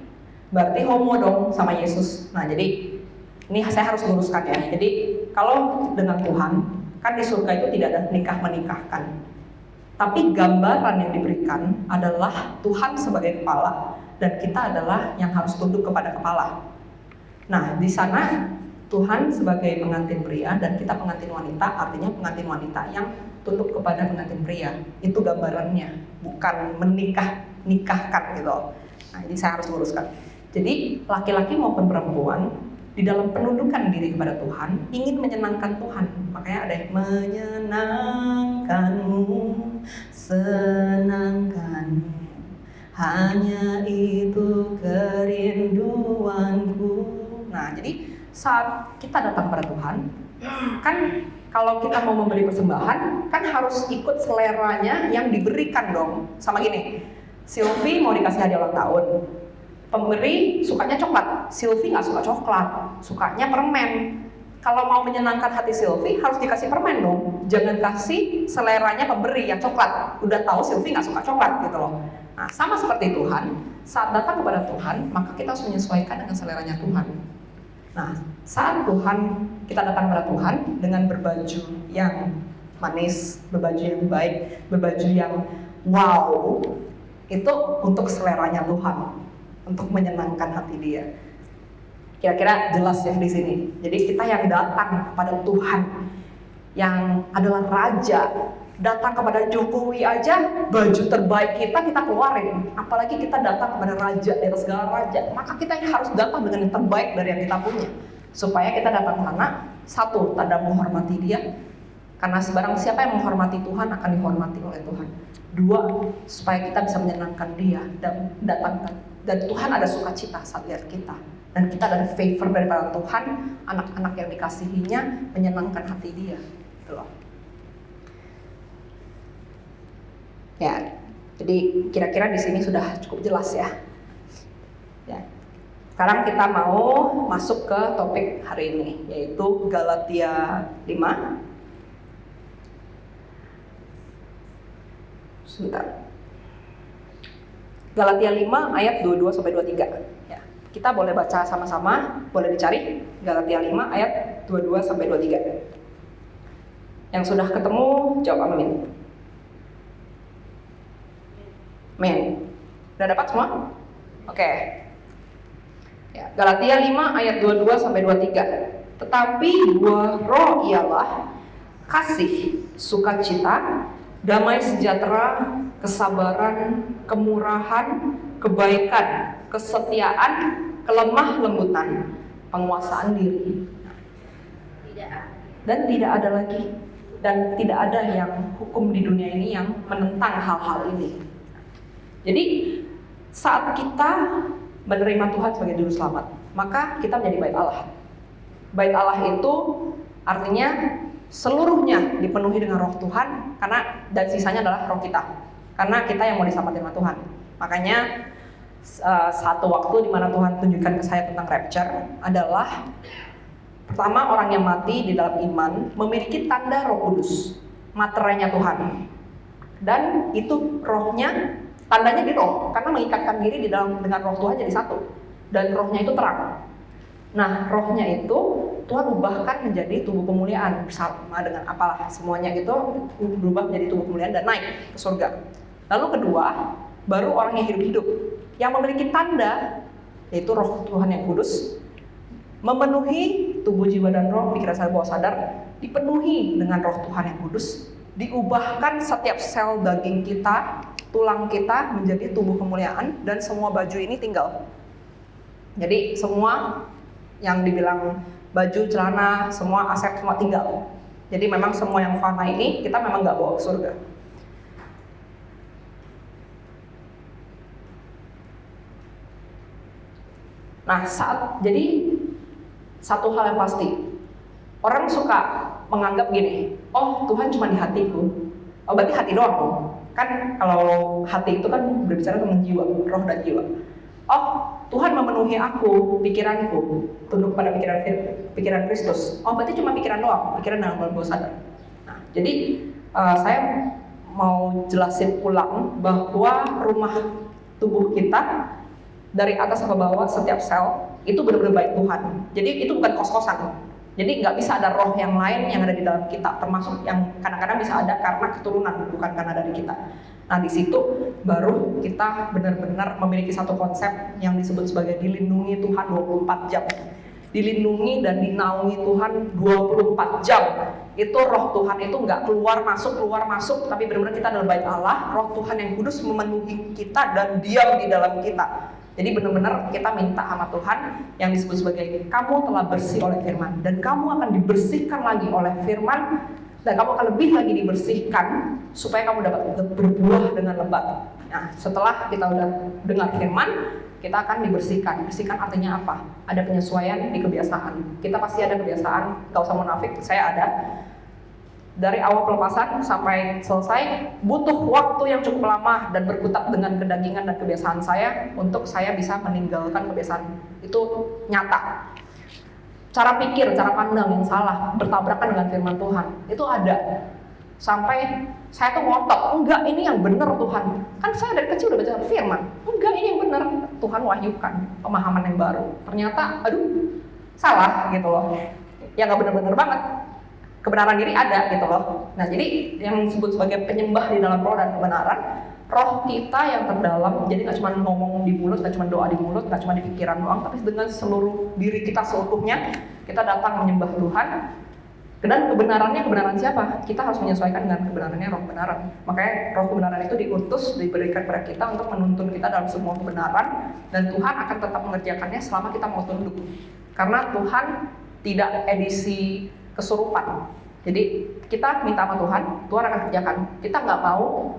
berarti homo dong sama Yesus. Nah jadi ini saya harus luruskan ya. Jadi kalau dengan Tuhan, kan di surga itu tidak ada nikah menikahkan. Tapi gambaran yang diberikan adalah Tuhan sebagai kepala dan kita adalah yang harus tunduk kepada kepala. Nah di sana Tuhan sebagai pengantin pria dan kita pengantin wanita, artinya pengantin wanita yang tunduk kepada pengantin pria. Itu gambarannya, bukan nikahkan gitu. Nah, ini saya harus luruskan. Jadi laki-laki maupun perempuan di dalam penundukan diri kepada Tuhan ingin menyenangkan Tuhan. Makanya ada yang menyenangkanmu, senangkanmu, hanya itu kerinduanku. Nah, jadi saat kita datang pada Tuhan, kan kalau kita mau memberi persembahan, kan harus ikut seleranya yang diberikan dong. Sama gini, Sylvie mau dikasih hadiah ulang tahun, pemberi sukanya coklat, Sylvie nggak suka coklat, sukanya permen. Kalau mau menyenangkan hati Sylvie, harus dikasih permen dong. Jangan kasih seleranya pemberi yang coklat. Udah tahu Sylvie nggak suka coklat gitu loh. Nah, sama seperti Tuhan, saat datang kepada Tuhan, maka kita harus menyesuaikan dengan seleranya Tuhan. Nah, saat kita datang kepada Tuhan dengan berbaju yang manis, berbaju yang baik, berbaju yang wow, itu untuk seleranya Tuhan, untuk menyenangkan hati Dia. Kira-kira jelas ya di sini. Jadi kita yang datang kepada Tuhan, yang adalah Raja, datang kepada Jokowi aja, baju terbaik kita keluarin. Apalagi kita datang kepada Raja dari segala raja, maka kita harus datang dengan yang terbaik dari yang kita punya. Supaya kita datang ke sana, satu, tanda menghormati Dia, karena sebarang siapa yang menghormati Tuhan akan dihormati oleh Tuhan. Dua, supaya kita bisa menyenangkan Dia dan Tuhan ada sukacita saat lihat kita. Dan kita ada favor daripada Tuhan, anak-anak yang dikasihinya menyenangkan hati Dia. Gitu loh. Ya, jadi kira-kira di sini sudah cukup jelas ya. Ya. Sekarang kita mau masuk ke topik hari ini, yaitu Galatia 5. Sebentar. Galatia 5 ayat 22 sampai 23. Ya. Kita boleh baca sama-sama, boleh dicari Galatia 5 ayat 22 sampai 23. Yang sudah ketemu jawab amin. Men. Udah dapat semua? Oke. Ya, Galatia 5 ayat 22 sampai 23. Tetapi buah roh ialah kasih, sukacita, damai sejahtera, kesabaran, kemurahan, kebaikan, kesetiaan, kelemah lembutan, penguasaan diri. Dan tidak ada yang hukum di dunia ini yang menentang hal-hal ini. Jadi saat kita menerima Tuhan sebagai juru selamat, maka kita menjadi bait Allah. Bait Allah itu artinya seluruhnya dipenuhi dengan roh Tuhan, dan sisanya adalah roh kita. Karena kita yang mau diselamatkan sama Tuhan. Makanya satu waktu di mana Tuhan tunjukkan ke saya tentang rapture adalah pertama, orang yang mati di dalam iman memiliki tanda Roh Kudus, materainya Tuhan. Dan itu rohnya, tandanya di roh, karena mengikatkan diri dengan roh Tuhan jadi satu. Dan rohnya itu terang. Nah, rohnya itu Tuhan ubahkan menjadi tubuh kemuliaan bersama dengan apalah semuanya itu berubah menjadi tubuh kemuliaan dan naik ke surga. Lalu kedua, baru orang yang hidup yang memiliki tanda, yaitu roh Tuhan yang kudus, memenuhi tubuh, jiwa, dan roh, pikiran, sadar, bawah sadar, dipenuhi dengan roh Tuhan yang kudus, diubahkan setiap sel daging kita, tulang kita menjadi tubuh kemuliaan, dan semua baju ini tinggal. Jadi semua yang dibilang baju, celana, semua aset, semua tinggal. Jadi memang semua yang fana ini kita memang gak bawa ke surga. Nah, jadi satu hal yang pasti, orang suka menganggap gini, oh Tuhan cuma di hatiku, oh berarti hati doang. Kan kalau hati itu kan berbicara tentang jiwa, roh dan jiwa. Oh Tuhan memenuhi aku, pikiranku, tunduk pada pikiran Kristus. Oh berarti cuma pikiran doang, pikiran dalam bawah sadar. Nah, jadi saya mau jelasin ulang bahwa rumah tubuh kita dari atas ke bawah setiap sel itu benar-benar baik Tuhan. Jadi itu bukan kos-kosan. Jadi nggak bisa ada roh yang lain yang ada di dalam kita, termasuk yang kadang-kadang bisa ada karena keturunan, bukan karena dari kita. Nah di situ baru kita benar-benar memiliki satu konsep yang disebut sebagai dilindungi Tuhan 24 jam. Dilindungi dan dinaungi Tuhan 24 jam. Itu roh Tuhan itu nggak keluar masuk, tapi benar-benar kita adalah bait Allah. Roh Tuhan yang kudus memenuhi kita dan diam di dalam kita. Jadi benar-benar kita minta sama Tuhan yang disebut sebagai kamu telah bersih oleh firman dan kamu akan dibersihkan lagi oleh firman dan kamu akan lebih lagi dibersihkan supaya kamu dapat berbuah dengan lebat. Nah, setelah kita udah dengar firman, kita akan dibersihkan. Bersihkan artinya apa? Ada penyesuaian di kebiasaan. Kita pasti ada kebiasaan, gak usah munafik, saya ada. Dari awal pelepasan sampai selesai butuh waktu yang cukup lama dan berkutat dengan kedagingan dan kebiasaan saya untuk saya bisa meninggalkan kebiasaan itu nyata. Cara pikir, cara pandang yang salah bertabrakan dengan firman Tuhan itu ada. Sampai saya tuh ngotot, enggak ini yang benar Tuhan. Kan saya dari kecil udah baca firman, enggak ini yang benar. Tuhan wahyukan pemahaman yang baru. Ternyata aduh salah gitu loh. Ya nggak benar-benar banget. Kebenaran diri ada gitu loh. Nah jadi yang disebut sebagai penyembah di dalam roh dan kebenaran, roh kita yang terdalam, jadi nggak cuma ngomong di mulut, nggak cuma doa di mulut, nggak cuma di pikiran doang, tapi dengan seluruh diri kita seutuhnya kita datang menyembah Tuhan. Dan kebenaran siapa? Kita harus menyesuaikan dengan kebenarannya roh kebenaran. Makanya roh kebenaran itu diutus, diberikan kepada kita untuk menuntun kita dalam semua kebenaran, dan Tuhan akan tetap mengerjakannya selama kita mau tunduk. Karena Tuhan tidak edisi kesurupan. Jadi kita minta sama Tuhan akan kerjakan. Kita nggak mau,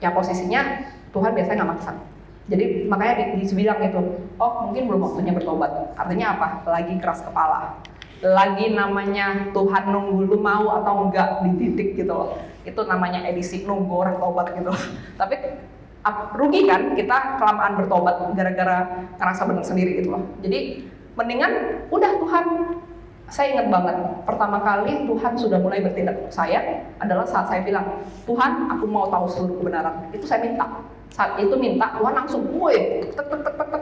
ya posisinya Tuhan biasanya nggak maksa. Jadi makanya dibilang itu, oh mungkin belum waktunya bertobat. Artinya apa? Lagi keras kepala. Lagi namanya Tuhan nunggu lu mau atau enggak dididik gitu loh. Itu namanya edisi nunggu orang tobat gitu loh. Tapi rugi kan kita kelamaan bertobat gara-gara ngerasa benar sendiri gitu loh. Jadi mendingan udah Tuhan. Saya ingat banget, pertama kali Tuhan sudah mulai bertindak untuk saya adalah saat saya bilang, Tuhan aku mau tahu seluruh kebenaran. Itu saya minta. Saat itu minta, Tuhan langsung, woi, tek,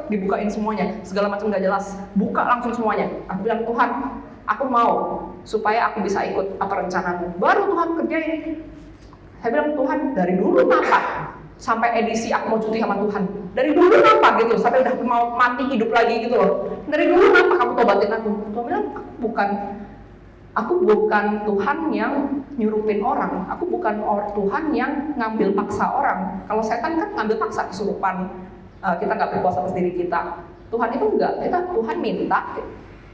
dibukain semuanya. Segala macam gak jelas, buka langsung semuanya. Aku bilang, Tuhan, aku mau supaya aku bisa ikut apa rencanamu. Baru Tuhan kerjain. Saya bilang, Tuhan dari dulu kenapa? Sampai edisi aku mau cuti sama Tuhan. Dari dulu kenapa gitu? Sampai udah mau mati hidup lagi gitu loh. Dari dulu kenapa kamu tobatin aku? Tuhan bilang, aku bukan Tuhan yang nyurupin orang. Aku bukan Tuhan yang ngambil paksa orang. Kalau setan kan ngambil paksa kesurupan. Kita nggak berkuasa atas diri kita. Tuhan itu enggak. Tuhan minta.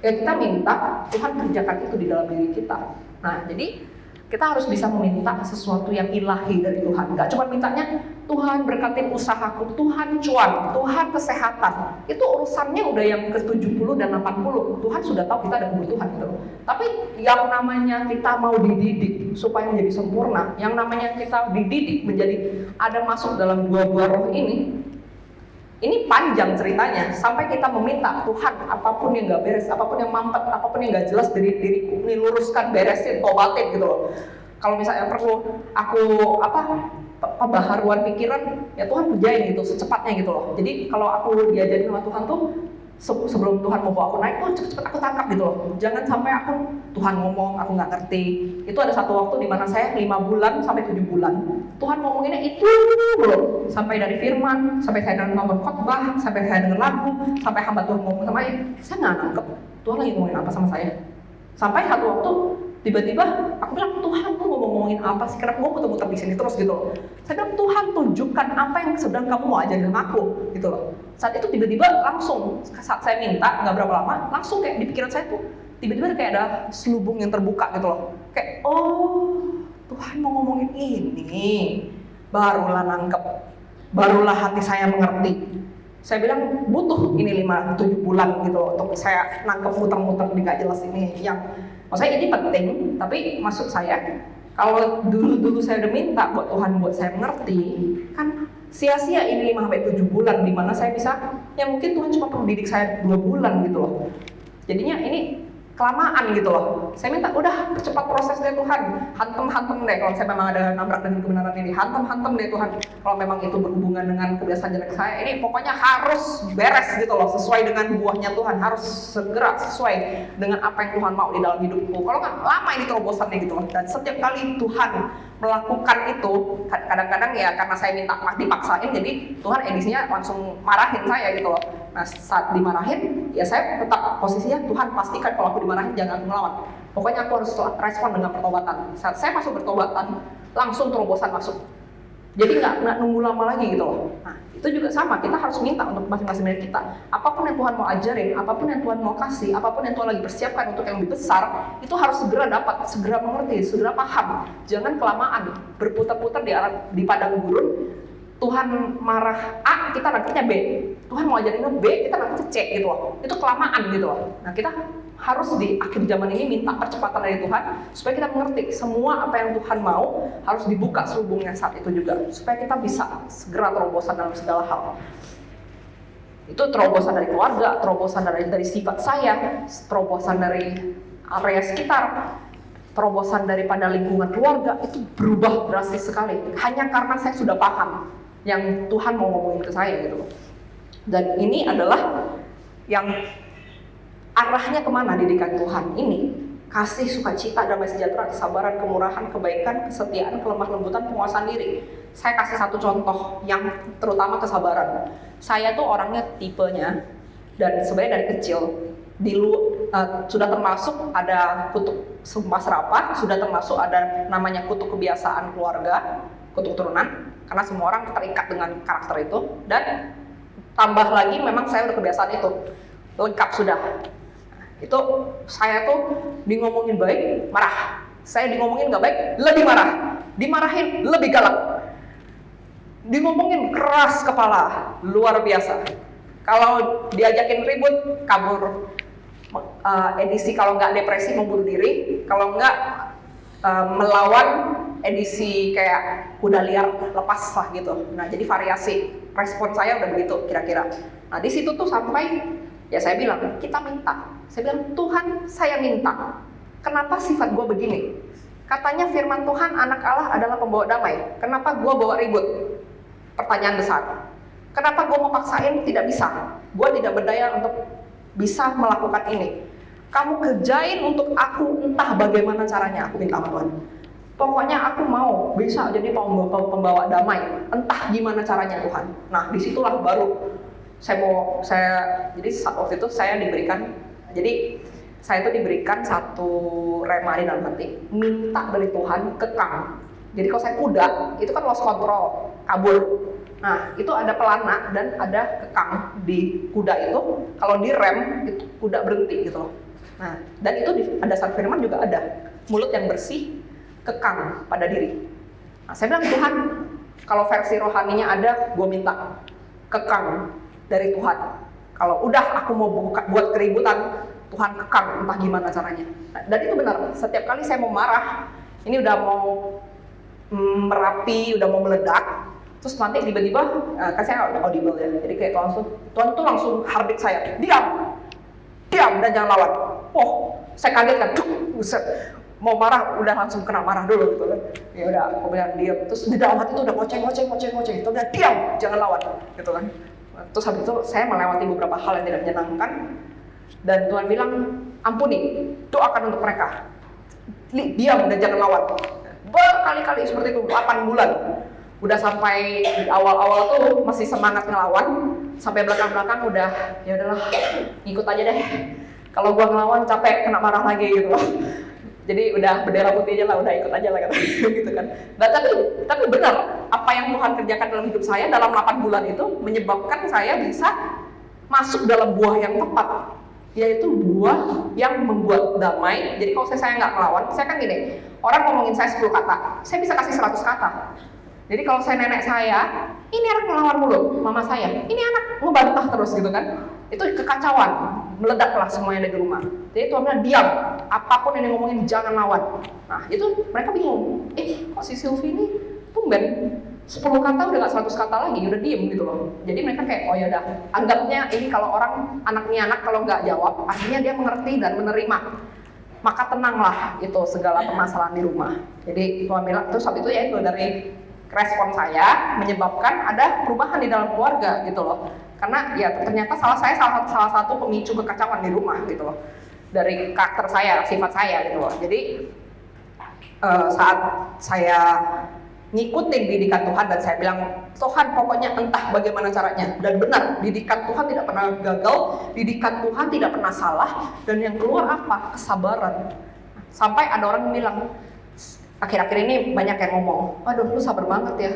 Ya kita minta Tuhan kerjakan itu di dalam diri kita. Nah jadi kita harus bisa meminta sesuatu yang ilahi dari Tuhan. Gak cuma mintanya, Tuhan berkatin usahaku, Tuhan cuan, Tuhan kesehatan. Itu urusannya udah yang ke-70 dan 80. Tuhan sudah tahu kita ada kebutuhan gitu. Tapi yang namanya kita mau dididik supaya menjadi sempurna, yang namanya kita dididik menjadi ada masuk dalam dua buah roh ini panjang ceritanya, sampai kita meminta Tuhan apapun yang gak beres, apapun yang mampet, apapun yang gak jelas dari diriku, ini luruskan, beresin, tobatin gitu loh. Kalau misalnya perlu aku pembaharuan pikiran, ya Tuhan kerjain gitu secepatnya gitu loh. Jadi kalau aku diajarin sama Tuhan tuh sebelum Tuhan mau bawa aku naik tuh cepet-cepet aku tangkap gitu loh. Jangan sampai Tuhan ngomong aku nggak ngerti. Itu ada satu waktu di mana saya 5 bulan sampai 7 bulan Tuhan ngomonginnya itu loh, sampai dari firman, sampai saya nonton khotbah, sampai saya denger lagu, sampai hamba Tuhan ngomong sama saya nggak nangkep Tuhan lagi ngomongin apa sama saya. Sampai satu waktu tiba-tiba aku bilang, Tuhan tuh ngomongin apa sih? Kenapa gue muter-muter di sini terus gitu loh? Saya bilang, Tuhan tunjukkan apa yang sedang kamu mau ajarin sama aku gitu loh. Saat itu tiba-tiba langsung saat saya minta nggak berapa lama langsung kayak di pikiran saya tuh tiba-tiba kayak ada selubung yang terbuka gitu loh. Kayak Tuhan mau ngomongin ini, barulah nangkep, barulah hati saya mengerti. Saya bilang butuh ini 5-7 bulan gitu loh, untuk saya nangkep muter-muter di gak jelas ini. Yang maksudnya ini penting, tapi maksud saya kalau dulu saya udah minta buat Tuhan buat saya mengerti, kan sia-sia ini 5-7 bulan di mana saya bisa, ya mungkin Tuhan cuma perlu didik saya 2 bulan gitu loh. Jadinya ini kelamaan gitu loh. Saya minta udah percepat proses deh Tuhan, hantem deh kalau saya memang ada nabrak dengan kebenaran ini, hantem deh Tuhan. Kalau memang itu berhubungan dengan kebiasaan jelek saya, ini pokoknya harus beres gitu loh, sesuai dengan buahnya Tuhan, harus segera sesuai dengan apa yang Tuhan mau di dalam hidupku. Kalau nggak lama ini terobosannya gitu loh. Dan setiap kali Tuhan melakukan itu, kadang-kadang ya karena saya minta dipaksain, jadi Tuhan edisinya langsung marahin saya gitu loh. Nah saat dimarahin, ya saya tetap posisinya Tuhan pastikan kalau aku dimarahin jangan aku melawan. Pokoknya aku harus respon dengan pertobatan. Saat saya masuk pertobatan, langsung terobosan masuk. Jadi nggak nunggu lama lagi gitu loh. Nah itu juga sama, kita harus minta untuk masing-masing dari kita. Apapun yang Tuhan mau ajarin, apapun yang Tuhan mau kasih, apapun yang Tuhan lagi persiapkan untuk yang lebih besar, itu harus segera dapat, segera mengerti, segera paham. Jangan kelamaan berputar-putar di padang gurun. Tuhan marah A, kita nangkepnya B. Tuhan mau ajarin B, kita nangkepnya C gitu loh. Itu kelamaan gitu loh. Nah kita harus di akhir zaman ini minta percepatan dari Tuhan supaya kita mengerti semua apa yang Tuhan mau harus dibuka selubungnya saat itu juga, supaya kita bisa segera terobosan dalam segala hal. Itu terobosan dari keluarga, terobosan dari sifat saya, terobosan dari area sekitar, terobosan daripada lingkungan keluarga. Itu berubah drastis sekali hanya karena saya sudah paham yang Tuhan mau ngomongin ke saya gitu loh. Dan ini adalah yang arahnya kemana didikan Tuhan ini: kasih, sukacita, damai sejahtera, kesabaran, kemurahan, kebaikan, kesetiaan, kelemah lembutan, penguasaan diri. Saya kasih satu contoh yang terutama kesabaran. Saya tuh orangnya tipenya, dan sebenarnya dari kecil sudah termasuk ada kutuk sumpah serapah, sudah termasuk ada namanya kutuk kebiasaan keluarga, kutuk turunan, karena semua orang terikat dengan karakter itu. Dan tambah lagi memang saya udah kebiasaan itu, lengkap sudah. Itu saya tuh ngomongin baik, marah. Saya ngomongin nggak baik, lebih marah. Dimarahin, lebih galak. Ngomongin keras kepala, luar biasa. Kalau diajakin ribut, kabur. Edisi kalau nggak depresi mau bunuh diri, kalau nggak melawan, edisi kayak kuda liar lepas lah gitu. Nah jadi variasi respon saya udah begitu kira-kira. Nah di situ tuh sampai ya saya bilang, kita minta. Saya bilang, Tuhan saya minta, kenapa sifat gue begini? Katanya firman Tuhan, anak Allah adalah pembawa damai. Kenapa gue bawa ribut? Pertanyaan besar. Kenapa gue mau paksain? Tidak bisa. Gue tidak berdaya untuk bisa melakukan ini. Kamu kerjain untuk aku, entah bagaimana caranya, aku minta Tuhan. Pokoknya aku mau bisa jadi pembawa damai, entah gimana caranya Tuhan. Nah disitulah baru jadi waktu itu saya diberikan satu rema di dalam hati, minta dari Tuhan, kekang. Jadi kalau saya kuda, itu kan lost control, kabur. Nah itu ada pelana dan ada kekang di kuda itu. Kalau direm, itu kuda berhenti gitu loh. Nah dan itu di dasar firman juga ada, mulut yang bersih, kekang pada diri. Nah saya bilang, Tuhan, kalau versi rohaninya ada, gue minta kekang dari Tuhan. Kalau udah aku mau buat keributan, Tuhan kekang, entah gimana caranya. Nah, dan itu benar, setiap kali saya mau marah, ini udah mau merapi, udah mau meledak, terus nanti tiba-tiba, kan saya audible ya, jadi kayak Tuhan tuh langsung heartbeat saya, diam dan jangan lawan. Oh, saya kaget kan, buset, mau marah udah langsung kena marah dulu gitu kan. Ya udah, aku bilang diam, terus di dalam hati tuh udah ngoceng, itu udah diam, jangan lawan gitu kan. Terus habis itu saya melewati beberapa hal yang tidak menyenangkan, dan Tuhan bilang, ampuni, doakan untuk mereka, diam dan jangan lawan. Berkali-kali seperti itu, 8 bulan. Udah sampai di awal-awal tuh masih semangat ngelawan, sampai belakang-belakang udah, ya udahlah, ngikut aja deh. Kalau gua ngelawan capek, kena marah lagi gitu loh. Jadi udah bendera putih aja lah, udah ikut aja lah gitu kan. Nah, tapi benar, apa yang Tuhan kerjakan dalam hidup saya dalam 8 bulan itu menyebabkan saya bisa masuk dalam buah yang tepat, yaitu buah yang membuat damai. Jadi kalau saya nggak melawan, saya kan gini, orang ngomongin saya 10 kata, saya bisa kasih 100 kata. Jadi kalau saya nenek saya, ini anak ngelawan mulu, mama saya, ini anak ngebantah terus gitu kan. Itu kekacauan, meledaklah semuanya di rumah. Jadi Tuhan bilang, diam, apapun yang ngomongin jangan lawan. Nah itu mereka bingung, kok si Sylvie ini tumben 10 kata udah gak 100 kata lagi, udah diem gitu loh. Jadi mereka kayak, oh ya udah, anggapnya ini kalau orang anaknya anak kalau nggak jawab, akhirnya dia mengerti dan menerima. Maka tenanglah itu segala permasalahan di rumah. Jadi Tuhan bilang, terus habis itu ya itu dari respon saya menyebabkan ada perubahan di dalam keluarga gitu loh. Karena ya ternyata salah satu pemicu kekacauan di rumah gitu loh. Dari karakter saya, sifat saya gitu loh. Jadi saat saya ngikutin didikan Tuhan dan saya bilang, Tuhan pokoknya entah bagaimana caranya. Dan benar, didikan Tuhan tidak pernah gagal, didikan Tuhan tidak pernah salah. Dan yang keluar apa? Kesabaran. Sampai ada orang yang bilang, akhir-akhir ini banyak yang ngomong, waduh lu sabar banget ya.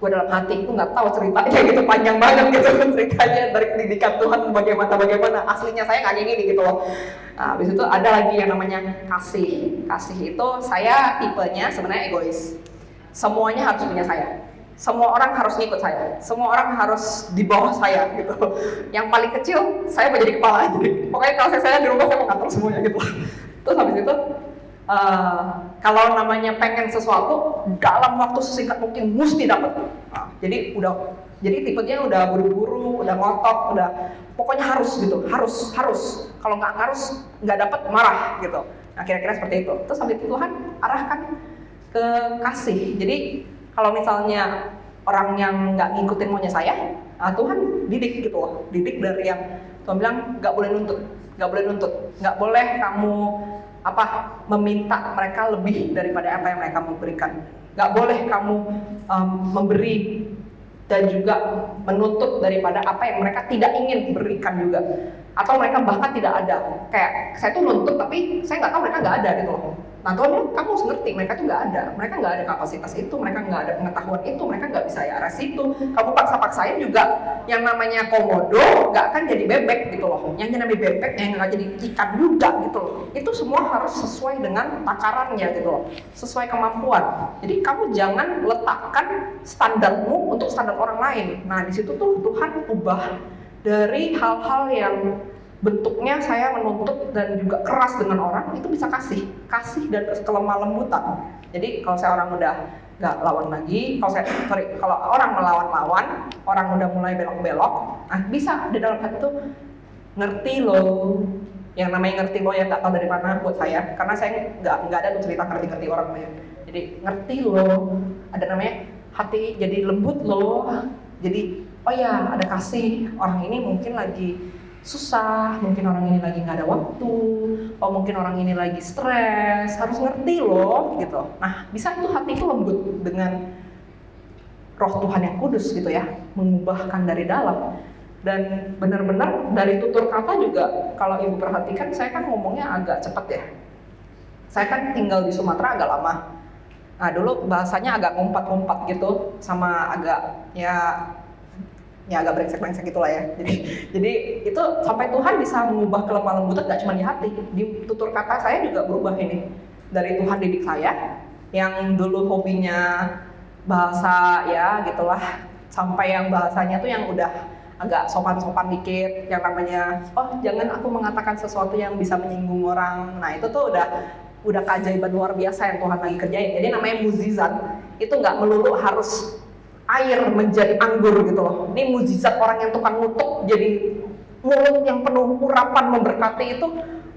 Gue dalam hati, gue gak tahu ceritanya gitu, panjang banget gitu ceritanya dari didikan Tuhan bagaimana. Aslinya saya gak kayak gini gitu loh. Nah, habis itu ada lagi yang namanya kasih. Kasih itu saya tipenya sebenarnya egois. Semuanya harus punya saya. Semua orang harus ngikut saya. Semua orang harus di bawah saya gitu. Yang paling kecil saya mau jadi kepala. Jadi pokoknya kalau saya di rumah saya mau ngatur semuanya gitu. Terus habis itu kalau namanya pengen sesuatu dalam waktu sesingkat mungkin mesti dapat. Nah, jadi tipenya udah buru-buru, udah ngotot, udah pokoknya harus gitu, harus. Kalau nggak dapat marah gitu. Nah, kira-kira seperti itu. Terus habis itu Tuhan arahkan ke kasih. Jadi kalau misalnya orang yang nggak ngikutin maunya saya, Tuhan didik gitu loh. Didik dari yang Tuhan bilang nggak boleh nuntut, nggak boleh kamu meminta mereka lebih daripada apa yang mereka mau berikan. Nggak boleh kamu memberi dan juga menuntut daripada apa yang mereka tidak ingin berikan juga. Atau mereka bahkan tidak ada. Kayak saya tuh nuntut tapi saya nggak tahu mereka nggak ada gitu loh. Nah Tuhan bilang, kamu harus ngerti, mereka tuh nggak ada. Mereka nggak ada kapasitas itu, mereka nggak ada pengetahuan itu, mereka nggak bisa ya arah situ. Kamu paksa-paksain juga yang namanya komodo nggak akan jadi bebek gitu loh. Yang namanya bebek yang nggak jadi ikan juga gitu loh. Itu semua harus sesuai dengan takarannya gitu loh. Sesuai kemampuan. Jadi kamu jangan letakkan standarmu untuk standar orang lain. Nah di situ tuh Tuhan ubah dari hal-hal yang bentuknya saya menuntut dan juga keras dengan orang, itu bisa kasih dan kelemah lembutan. Jadi kalau saya orang udah nggak lawan lagi, kalau orang melawan, orang udah mulai belok-belok, bisa di dalam hati itu ngerti loh. Yang namanya ngerti loh yang nggak tahu dari mana buat saya, karena saya nggak ada tuh cerita ngerti orang lain. Jadi ngerti loh, ada namanya hati jadi lembut loh. Jadi oh ya ada kasih, orang ini mungkin lagi susah, mungkin orang ini lagi nggak ada waktu, mungkin orang ini lagi stres, harus ngerti loh gitu. Nah bisa tuh hati itu lembut dengan roh Tuhan yang kudus gitu ya, mengubahkan dari dalam. Dan benar-benar dari tutur kata juga, kalau ibu perhatikan saya kan ngomongnya agak cepet ya. Saya kan tinggal di Sumatera agak lama. Nah dulu bahasanya agak ngumpat-ngumpat gitu, sama agak ya agak brengsek-brengsek gitulah ya. Jadi itu sampai Tuhan bisa mengubah kelemah lembutan gak cuma di hati, di tutur kata saya juga berubah ini. Dari Tuhan didik saya yang dulu hobinya bahasa ya gitulah, sampai yang bahasanya tuh yang udah agak sopan-sopan dikit, yang namanya jangan aku mengatakan sesuatu yang bisa menyinggung orang. Nah itu tuh udah keajaiban luar biasa yang Tuhan lagi kerjain. Jadi namanya mukjizat itu nggak melulu harus air menjadi anggur gitu loh. Ini mukjizat orang yang tukang nutuk jadi mulut yang penuh urapan memberkati itu.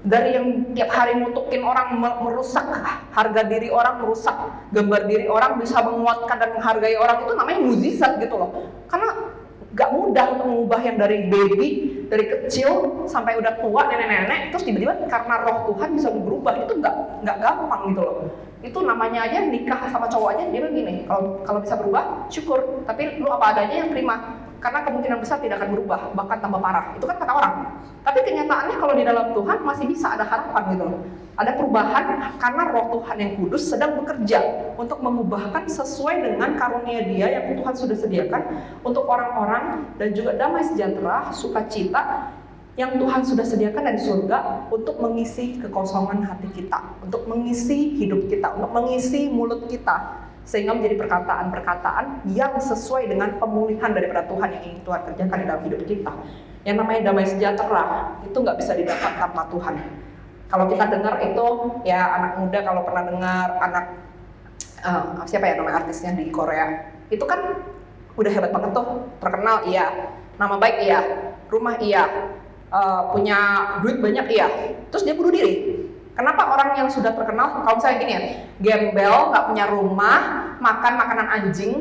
Dari yang tiap hari nutukin orang, merusak harga diri orang, merusak gambar diri orang, bisa menguatkan dan menghargai orang, itu namanya mukjizat gitu loh. Karena gak mudah untuk mengubah yang dari baby, dari kecil sampai udah tua, nenek-nenek, terus tiba-tiba karena roh Tuhan bisa berubah, itu gak gampang gitu loh. Itu namanya aja nikah sama cowok aja, dia bilang gini, kalau bisa berubah, syukur, tapi lu apa adanya yang terima, karena kemungkinan besar tidak akan berubah, bahkan tambah parah. Itu kan kata orang. Tapi kenyataannya kalau di dalam Tuhan masih bisa ada harapan gitu loh. Ada perubahan karena roh Tuhan yang kudus sedang bekerja untuk mengubahkan sesuai dengan karunia Dia yang Tuhan sudah sediakan untuk orang-orang, dan juga damai sejahtera, sukacita yang Tuhan sudah sediakan dari surga untuk mengisi kekosongan hati kita, untuk mengisi hidup kita, untuk mengisi mulut kita. sehingga menjadi perkataan-perkataan yang sesuai dengan pemulihan daripada Tuhan yang ingin Tuhan kerjakan di dalam hidup kita. Yang namanya damai sejahtera itu nggak bisa didapat tanpa Tuhan. Kalau kita dengar itu, ya anak muda kalau pernah dengar siapa ya nama artisnya di Korea, itu kan udah hebat banget tuh, terkenal iya, nama baik iya, rumah iya, punya duit banyak iya, terus dia bunuh diri. Kenapa orang yang sudah terkenal, kalau misalnya gini ya, gembel, nggak punya rumah, makan makanan anjing,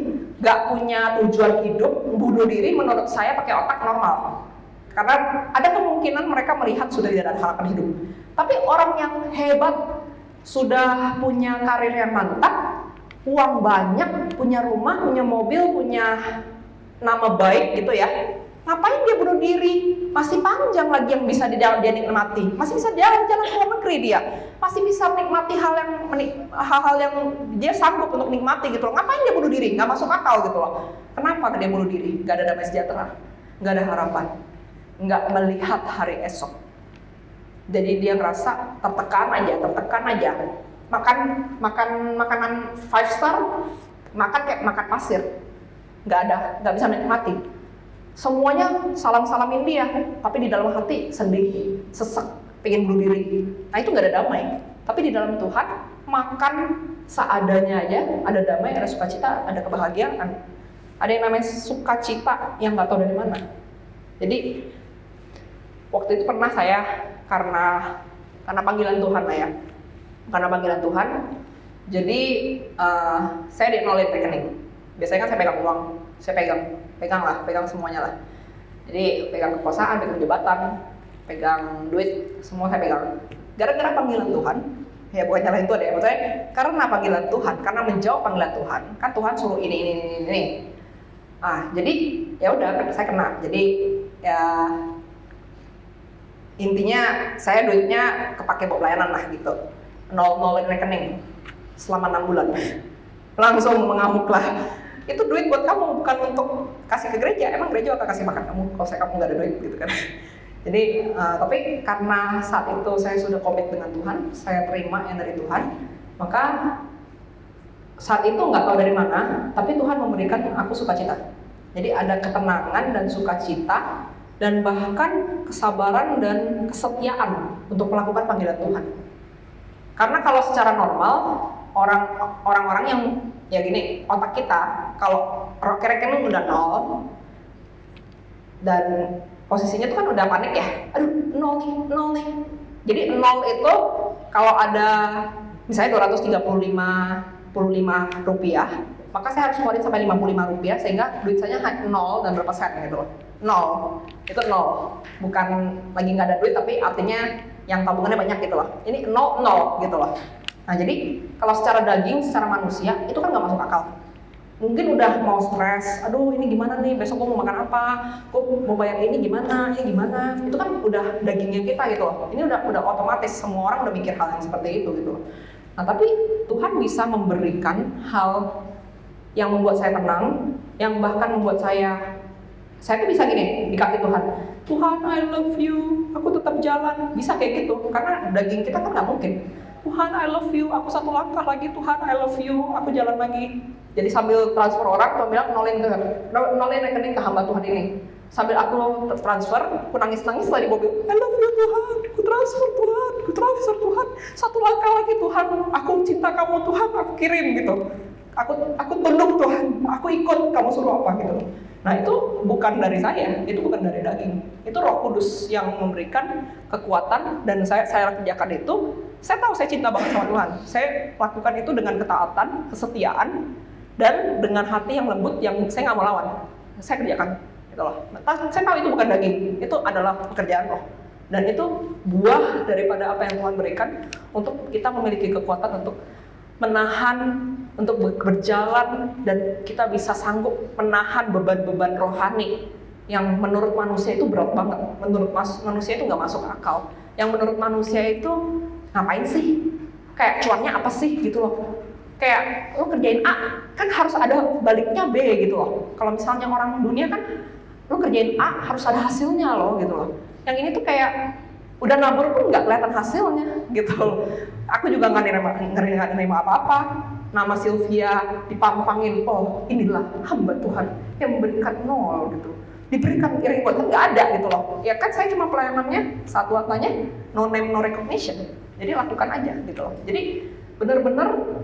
nggak punya tujuan hidup, bunuh diri menurut saya pakai otak normal. Karena ada kemungkinan mereka melihat sudah tidak ada harapan hidup. Tapi orang yang hebat, sudah punya karir yang mantap, uang banyak, punya rumah, punya mobil, punya nama baik gitu ya, ngapain dia bunuh diri? Masih panjang lagi yang bisa dia nikmati. Masih bisa jalan-jalan ke luar negeri dia. Masih bisa menikmati hal-hal yang dia sanggup untuk nikmati gitu loh. Ngapain dia bunuh diri? Nggak masuk akal gitu loh. Kenapa dia bunuh diri? Nggak ada damai sejahtera, nggak ada harapan, nggak melihat hari esok. Jadi dia ngerasa tertekan aja. Makan makanan 5 star, makan kayak makan pasir. Nggak bisa menikmati. Semuanya salam-salamin dia, tapi di dalam hati sedih, sesek, pengen bunuh diri. Nah itu nggak ada damai. Tapi di dalam Tuhan, makan seadanya aja, ada damai, ada sukacita, ada kebahagiaan. Ada yang namanya sukacita yang nggak tahu dari mana. Jadi waktu itu pernah saya karena panggilan Tuhan lah ya, karena panggilan Tuhan. Jadi saya di-nolin rekening. Biasanya kan saya pegang uang, saya pegang semuanya lah. Jadi pegang kekuasaan, pegang jabatan, pegang duit, semua saya pegang. Gara-gara panggilan Tuhan, ya bukan nyalahin Tuhan ya, maksudnya karena panggilan Tuhan, karena menjawab panggilan Tuhan, kan Tuhan suruh ini. Jadi ya udah saya kena. Jadi ya intinya saya duitnya kepake buat pelayanan lah gitu. Nolin rekening selama 6 bulan. Langsung mengamuk lah. Itu duit buat kamu, bukan untuk kasih ke gereja. Emang gereja akan kasih makan kamu kalau kamu nggak ada duit gitu kan. Jadi tapi karena saat itu saya sudah komit dengan Tuhan, saya terima yang dari Tuhan, maka saat itu nggak tahu dari mana, tapi Tuhan memberikan aku sukacita. Jadi ada ketenangan dan sukacita dan bahkan kesabaran dan kesetiaan untuk melakukan panggilan Tuhan. Karena kalau secara normal orang-orang yang ya gini, otak kita kalau rekening udah 0 dan posisinya tuh kan udah panik ya, aduh 0 nih. Jadi 0 itu kalau ada misalnya 235 rupiah, maka saya harus keluarin sampai 55 rupiah sehingga duit saya hanya 0 dan berapa sen gitu loh. 0, itu 0, bukan lagi nggak ada duit tapi artinya yang tabungannya banyak gitu loh. Ini 0 gitu loh. Nah jadi kalau secara daging, secara manusia itu kan nggak masuk akal. Mungkin udah mau stres, aduh ini gimana nih, besok gue mau makan apa, gue mau bayar ini gimana, itu kan udah dagingnya kita gitu loh. Ini udah otomatis, semua orang udah mikir hal yang seperti itu gitu loh. Nah tapi Tuhan bisa memberikan hal yang membuat saya tenang, yang bahkan membuat saya tuh bisa gini di kaki Tuhan, Tuhan I love you, aku tetap jalan, bisa kayak gitu, karena daging kita kan nggak mungkin. Tuhan I love you, aku satu langkah lagi, Tuhan I love you, aku jalan lagi. Jadi sambil transfer orang, Tuhan bilang nolin rekening ke hamba Tuhan ini. Sambil aku transfer, aku nangis-nangis lah di mobil, I love you Tuhan, aku transfer Tuhan, satu langkah lagi Tuhan, aku cinta kamu Tuhan, aku kirim gitu. Aku tunduk Tuhan, aku ikut kamu suruh apa gitu. Nah itu bukan dari saya, itu bukan dari daging. Itu Roh Kudus yang memberikan kekuatan dan saya kerjakan itu. Saya tahu saya cinta banget sama Tuhan. Saya lakukan itu dengan ketaatan, kesetiaan, dan dengan hati yang lembut yang saya nggak mau lawan. Saya kerjakan, gitu loh. Saya tahu itu bukan daging, itu adalah pekerjaan Roh. Dan itu buah daripada apa yang Tuhan berikan untuk kita memiliki kekuatan untuk menahan, untuk berjalan, dan kita bisa sanggup menahan beban-beban rohani yang menurut manusia itu berat banget. Menurut manusia itu nggak masuk akal. Yang menurut manusia itu ngapain sih? Kayak cuannya apa sih gitu loh. Kayak lo kerjain A, kan harus ada baliknya B gitu loh. Kalau misalnya orang dunia kan lo kerjain A harus ada hasilnya loh gitu loh. Yang ini tuh kayak Udah nabur pun nggak kelihatan hasilnya gitu. Aku juga nggak nerima apa-apa. Nama Sylvia dipampangin, oh inilah hamba Tuhan yang memberikan 0 gitu. Diberikan piring buat kan nggak ada gitu loh. Ya kan saya cuma pelayanannya satu katanya no name no recognition. Jadi lakukan aja gitu loh. Jadi benar-benar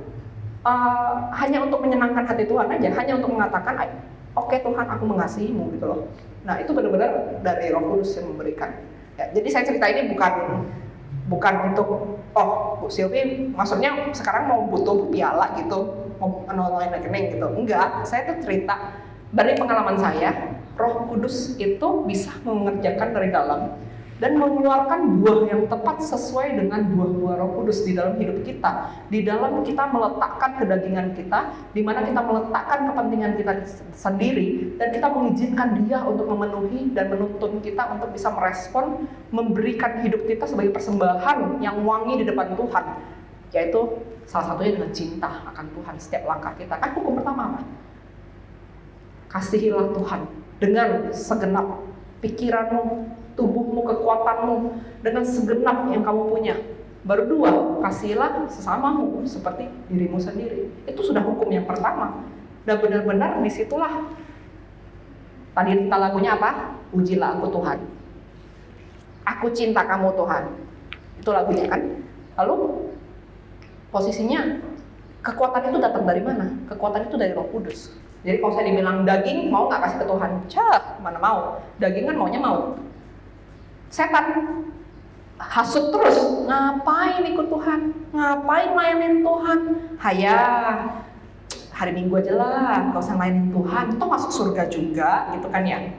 hanya untuk menyenangkan hati Tuhan aja, hanya untuk mengatakan, oke Tuhan aku mengasihimu gitu loh. Nah itu benar-benar dari Roh Kudus yang memberikan. Ya, jadi saya cerita ini bukan untuk Bu Sylvie maksudnya sekarang mau butuh piala gitu, mau nolain rekening gitu. Enggak, saya tuh cerita dari pengalaman saya, Roh Kudus itu bisa mengerjakan dari dalam dan mengeluarkan buah yang tepat sesuai dengan buah-buah Roh Kudus di dalam hidup kita. Di dalam kita meletakkan kedagingan kita, di mana kita meletakkan kepentingan kita sendiri, dan kita mengizinkan Dia untuk memenuhi dan menuntun kita untuk bisa merespon, memberikan hidup kita sebagai persembahan yang wangi di depan Tuhan. Yaitu salah satunya dengan cinta akan Tuhan setiap langkah kita. Kan hukum pertama apa? Kasihilah Tuhan dengan segenap pikiranmu, tubuhmu, kekuatanmu, dengan segenap yang kamu punya. Baru 2, kasihilah sesamamu seperti dirimu sendiri. Itu sudah hukum yang pertama. Dan benar-benar disitulah tadi kita lagunya apa? Pujilah aku Tuhan. Aku cinta kamu Tuhan. Itu lagunya kan. Lalu posisinya kekuatan itu datang dari mana? Kekuatan itu dari Roh Kudus. Jadi kalau saya dibilang daging mau nggak kasih ke Tuhan? Mana mau? Daging kan maunya mau. Setan hasut terus, ngapain ikut Tuhan? Ngapain layanin Tuhan? Hari Minggu aja lah, gak usah layanin Tuhan. Itu masuk surga juga, gitu kan ya?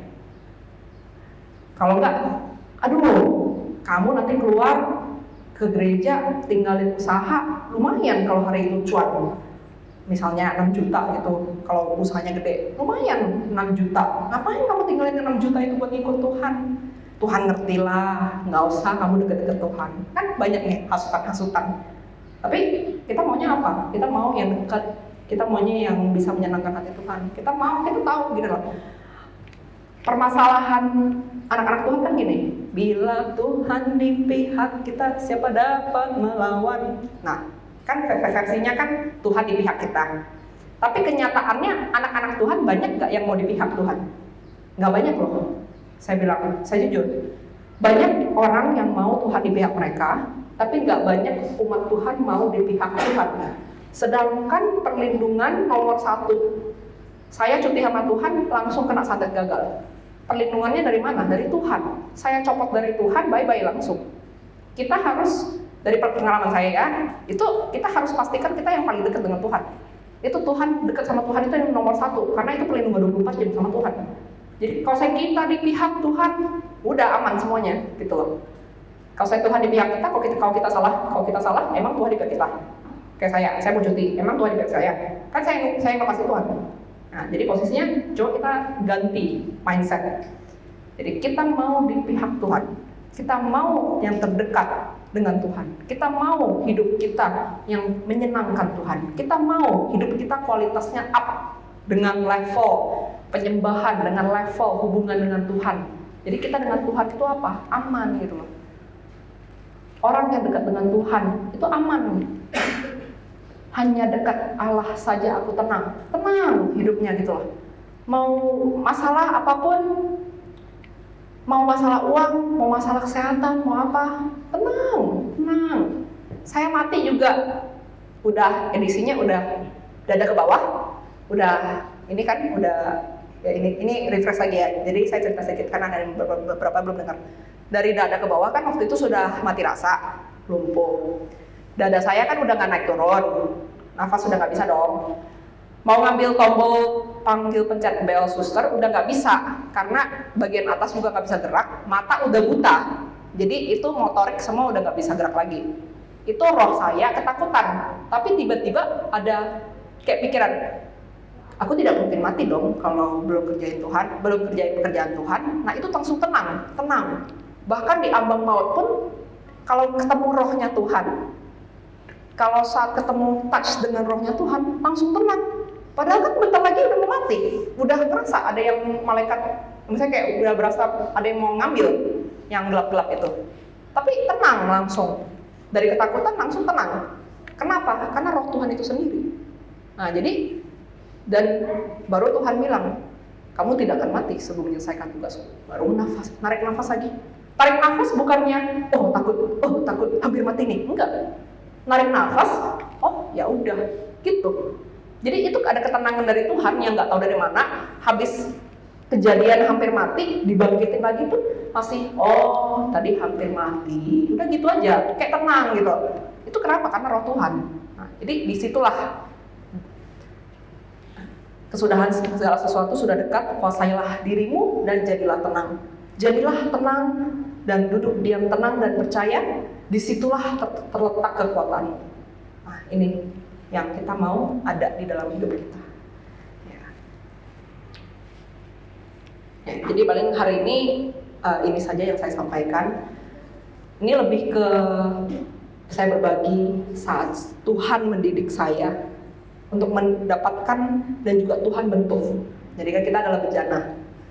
Kalau enggak, kamu nanti keluar ke gereja, tinggalin usaha, lumayan kalau hari itu cuan. Misalnya 6 juta gitu, kalau usahanya gede, lumayan 6 juta. Ngapain kamu tinggalin 6 juta itu buat ikut Tuhan? Tuhan ngertilah, nggak usah kamu deket-deket Tuhan. Kan banyak nih hasutan-hasutan. Tapi kita maunya apa? Kita mau yang dekat, kita maunya yang bisa menyenangkan hati Tuhan. Kita tahu gitu loh. Permasalahan anak-anak Tuhan kan gini, bila Tuhan di pihak kita, siapa dapat melawan? Nah, kan versinya kan Tuhan di pihak kita. Tapi kenyataannya anak-anak Tuhan banyak nggak yang mau di pihak Tuhan? Nggak banyak loh. Saya jujur, banyak orang yang mau Tuhan di pihak mereka, tapi nggak banyak umat Tuhan mau di pihak Tuhan. Sedangkan perlindungan nomor 1, saya cuti sama Tuhan langsung kena santet gagal. Perlindungannya dari mana? Dari Tuhan. Saya copot dari Tuhan, bye-bye langsung. Kita harus, dari pengalaman saya ya, itu kita harus pastikan kita yang paling dekat dengan Tuhan. Itu Tuhan, dekat sama Tuhan itu yang nomor 1, karena itu perlindungan 24 jam sama Tuhan. Jadi kalau saya kita di pihak Tuhan, udah aman semuanya, gitu loh. Kalau saya Tuhan di pihak kita, kalau kita salah, emang Tuhan di pihak kita. Kayak saya mau cuti, emang Tuhan di pihak saya. Kan saya yang pasti Tuhan. Nah, jadi posisinya coba kita ganti mindset. Jadi kita mau di pihak Tuhan, kita mau yang terdekat dengan Tuhan, kita mau hidup kita yang menyenangkan Tuhan, kita mau hidup kita kualitasnya up dengan level penyembahan, dengan level hubungan dengan Tuhan. Jadi kita dengan Tuhan itu apa? Aman gitu loh. Orang yang dekat dengan Tuhan itu aman. Hanya dekat Allah saja aku tenang hidupnya gitu loh. Mau masalah apapun, mau masalah uang, mau masalah kesehatan, mau apa, tenang. Saya mati juga, udah edisinya udah dada ke bawah, udah ini kan udah ya ini refresh lagi ya. Jadi saya cerita sedikit karena ada beberapa belum dengar. Dari dada ke bawah kan waktu itu sudah mati rasa, lumpuh. Dada saya kan udah nggak naik turun, nafas sudah nggak bisa dong. Mau ngambil tombol panggil pencet bel suster udah nggak bisa karena bagian atas juga nggak bisa gerak, mata udah buta. Jadi itu motorik semua udah nggak bisa gerak lagi. Itu roh saya ketakutan, tapi tiba-tiba ada kayak pikiran, aku tidak mungkin mati dong kalau belum kerjain pekerjaan Tuhan. Nah itu langsung tenang. Bahkan di ambang maut pun kalau ketemu rohnya Tuhan, kalau saat ketemu touch dengan rohnya Tuhan langsung tenang. Padahal kan bentar lagi udah mau mati, udah berasa ada yang malaikat, misalnya kayak udah berasa ada yang mau ngambil yang gelap-gelap itu. Tapi tenang langsung. Dari ketakutan langsung tenang. Kenapa? Karena roh Tuhan itu sendiri. Nah, jadi dan baru Tuhan bilang, kamu tidak akan mati sebelum menyelesaikan tugasmu. Baru nafas, narik nafas lagi. Tarik nafas bukannya, oh takut, hampir mati nih. Enggak. Narik nafas, oh ya udah, gitu. Jadi itu ada ketenangan dari Tuhan yang nggak tahu dari mana. Habis kejadian hampir mati, dibangkitin lagi pun masih, oh tadi hampir mati. Udah gitu aja, kayak tenang gitu. Itu kenapa? Karena roh Tuhan. Nah, jadi disitulah kesudahan segala sesuatu sudah dekat, kuasailah dirimu dan jadilah tenang. Jadilah tenang dan duduk diam tenang dan percaya, disitulah terletak kekuatanmu. Nah, ini yang kita mau ada di dalam hidup kita. Ya, jadi paling hari ini saja yang saya sampaikan. Ini lebih ke saya berbagi saat Tuhan mendidik saya untuk mendapatkan dan juga Tuhan bentuk. Jadi kan kita adalah bejana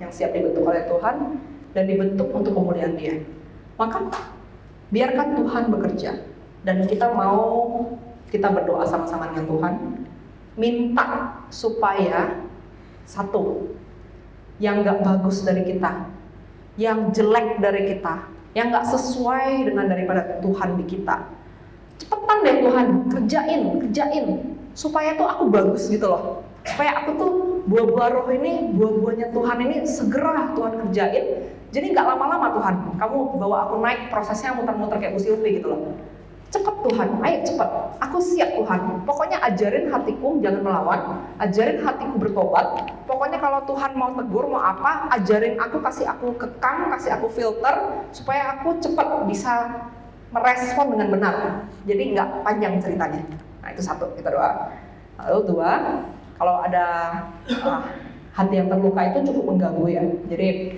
yang siap dibentuk oleh Tuhan dan dibentuk untuk kemuliaan Dia. Maka biarkan Tuhan bekerja dan kita berdoa sama-sama dengan Tuhan, minta supaya satu, yang gak bagus dari kita, yang jelek dari kita, yang gak sesuai dengan daripada Tuhan di kita, cepetan deh Tuhan kerjain supaya tuh aku bagus gitu loh, supaya aku tuh buah-buah roh ini, buah-buahnya Tuhan ini segera Tuhan kerjain. Jadi gak lama-lama Tuhan, kamu bawa aku naik, prosesnya muter-muter kayak Bu Sylvie gitu loh. Cepet Tuhan, ayo cepet, aku siap Tuhan. Pokoknya ajarin hatiku jangan melawan, ajarin hatiku bertobat. Pokoknya kalau Tuhan mau tegur, mau apa, ajarin aku, kasih aku kekang, kasih aku filter, supaya aku cepet bisa merespon dengan benar. Jadi nggak panjang ceritanya. Nah itu satu, kita doa. Lalu dua, kalau ada hati yang terluka itu cukup mengganggu ya. Jadi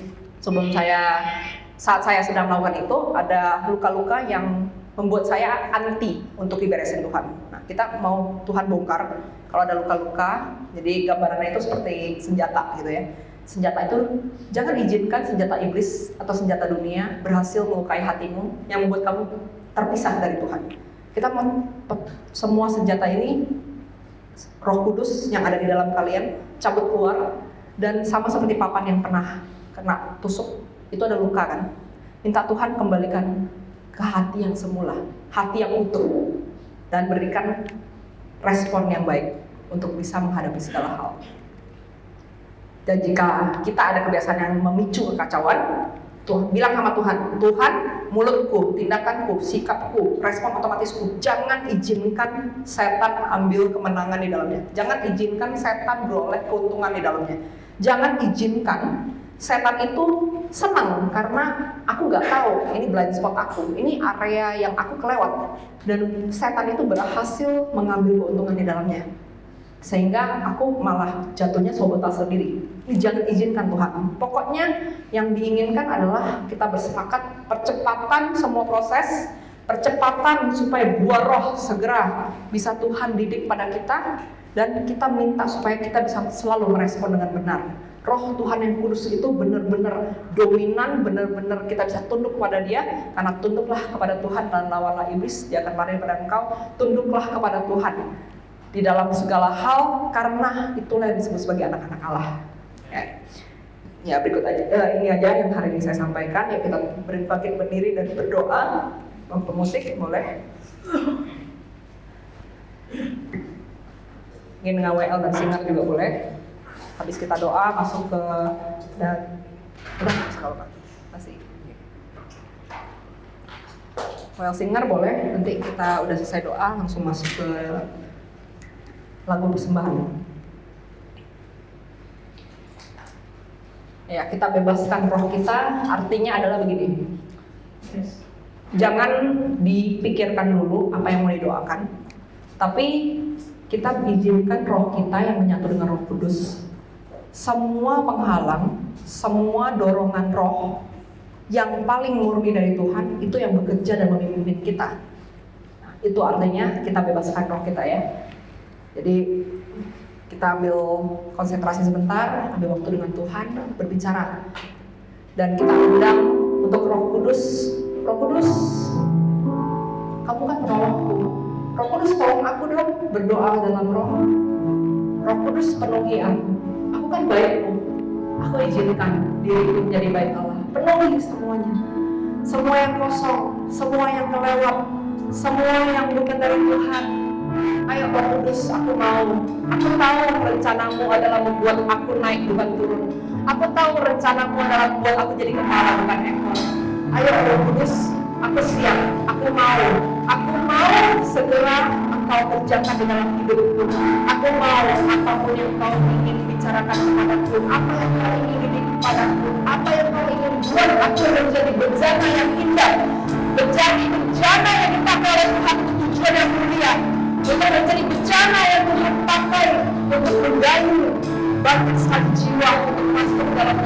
saat saya sedang melakukan itu, ada luka-luka yang membuat saya anti untuk diberesin Tuhan. Nah, kita mau Tuhan bongkar kalau ada luka-luka. Jadi gambarannya itu seperti senjata gitu ya. Senjata itu jangan izinkan senjata iblis atau senjata dunia berhasil melukai hatimu yang membuat kamu terpisah dari Tuhan. Kita mau semua senjata ini, Roh Kudus yang ada di dalam kalian cabut keluar, dan sama seperti papan yang pernah kena tusuk, itu ada luka kan. Minta Tuhan kembalikan ke hati yang semula, hati yang utuh, dan berikan respon yang baik untuk bisa menghadapi segala hal. Dan jika kita ada kebiasaan yang memicu kekacauan, bilang sama Tuhan, Tuhan, mulutku, tindakanku, sikapku, respon otomatisku, jangan izinkan setan ambil kemenangan di dalamnya. Jangan izinkan setan beroleh keuntungan di dalamnya. Jangan izinkan setan itu senang karena aku nggak tahu ini blind spot aku, ini area yang aku kelewat, dan setan itu berhasil mengambil keuntungan di dalamnya, sehingga aku malah jatuhnya sabotase sendiri. Ini jangan izinkan Tuhan. Pokoknya yang diinginkan adalah kita bersepakat percepatan semua proses, percepatan supaya buah roh segera bisa Tuhan didik pada kita, dan kita minta supaya kita bisa selalu merespon dengan benar. Roh Tuhan yang kudus itu benar-benar dominan, benar-benar kita bisa tunduk kepada Dia, karena tunduklah kepada Tuhan dan lawanlah iblis, dia akan lari pada engkau. Tunduklah kepada Tuhan di dalam segala hal, karena itulah yang disebut sebagai anak-anak Allah. Ya berikut aja, ini aja yang hari ini saya sampaikan. Ya kita bangkit berdiri dan berdoa. Pemusik boleh. Ingin nge-WL dan singer juga boleh. Habis kita doa masuk ke dan udah kalau Pak masih well singer boleh, nanti kita udah selesai doa langsung masuk ke lagu persembahan. Ya, kita bebaskan roh kita, artinya adalah begini. Jangan dipikirkan dulu apa yang mau didoakan, tapi kita izinkan roh kita yang menyatu dengan Roh Kudus. Semua penghalang, semua dorongan roh yang paling murni dari Tuhan itu yang bekerja dan memimpin kita. Nah, itu artinya kita bebaskan roh kita ya. Jadi kita ambil konsentrasi sebentar, ambil waktu dengan Tuhan, berbicara. Dan kita undang untuk Roh Kudus Roh Kudus, kamu kan penolongku. Roh Kudus tolong aku dong berdoa dalam roh. Roh Kudus penuhi aku. Aku kan baikmu. Aku izinkan diriku menjadi baik Allah. Penuhi semuanya. Semua yang kosong, semua yang kelewat, semua yang bukan dari Tuhan. Ayo Roh Kudus, aku mau. Aku tahu rencanamu adalah membuat aku naik bukan turun. Aku tahu rencanamu adalah membuat aku jadi kepala bukan ekor. Ayo Roh Kudus, aku siap, aku mau. Aku mau segera Engkau kerjakan di dalam hidupku. Aku mau apapun yang Kau ingin bicarakan kepadaku, apa yang Kau ingin didik kepadaku, apa yang Kau ingin buat aku menjadi bejana yang indah, bejana yang dipakai oleh Tuhan untuk tujuan yang mulia, bukan menjadi bejana yang Tuhan pakai untuk menggayung banyak sekali jiwa untuk masuk dalam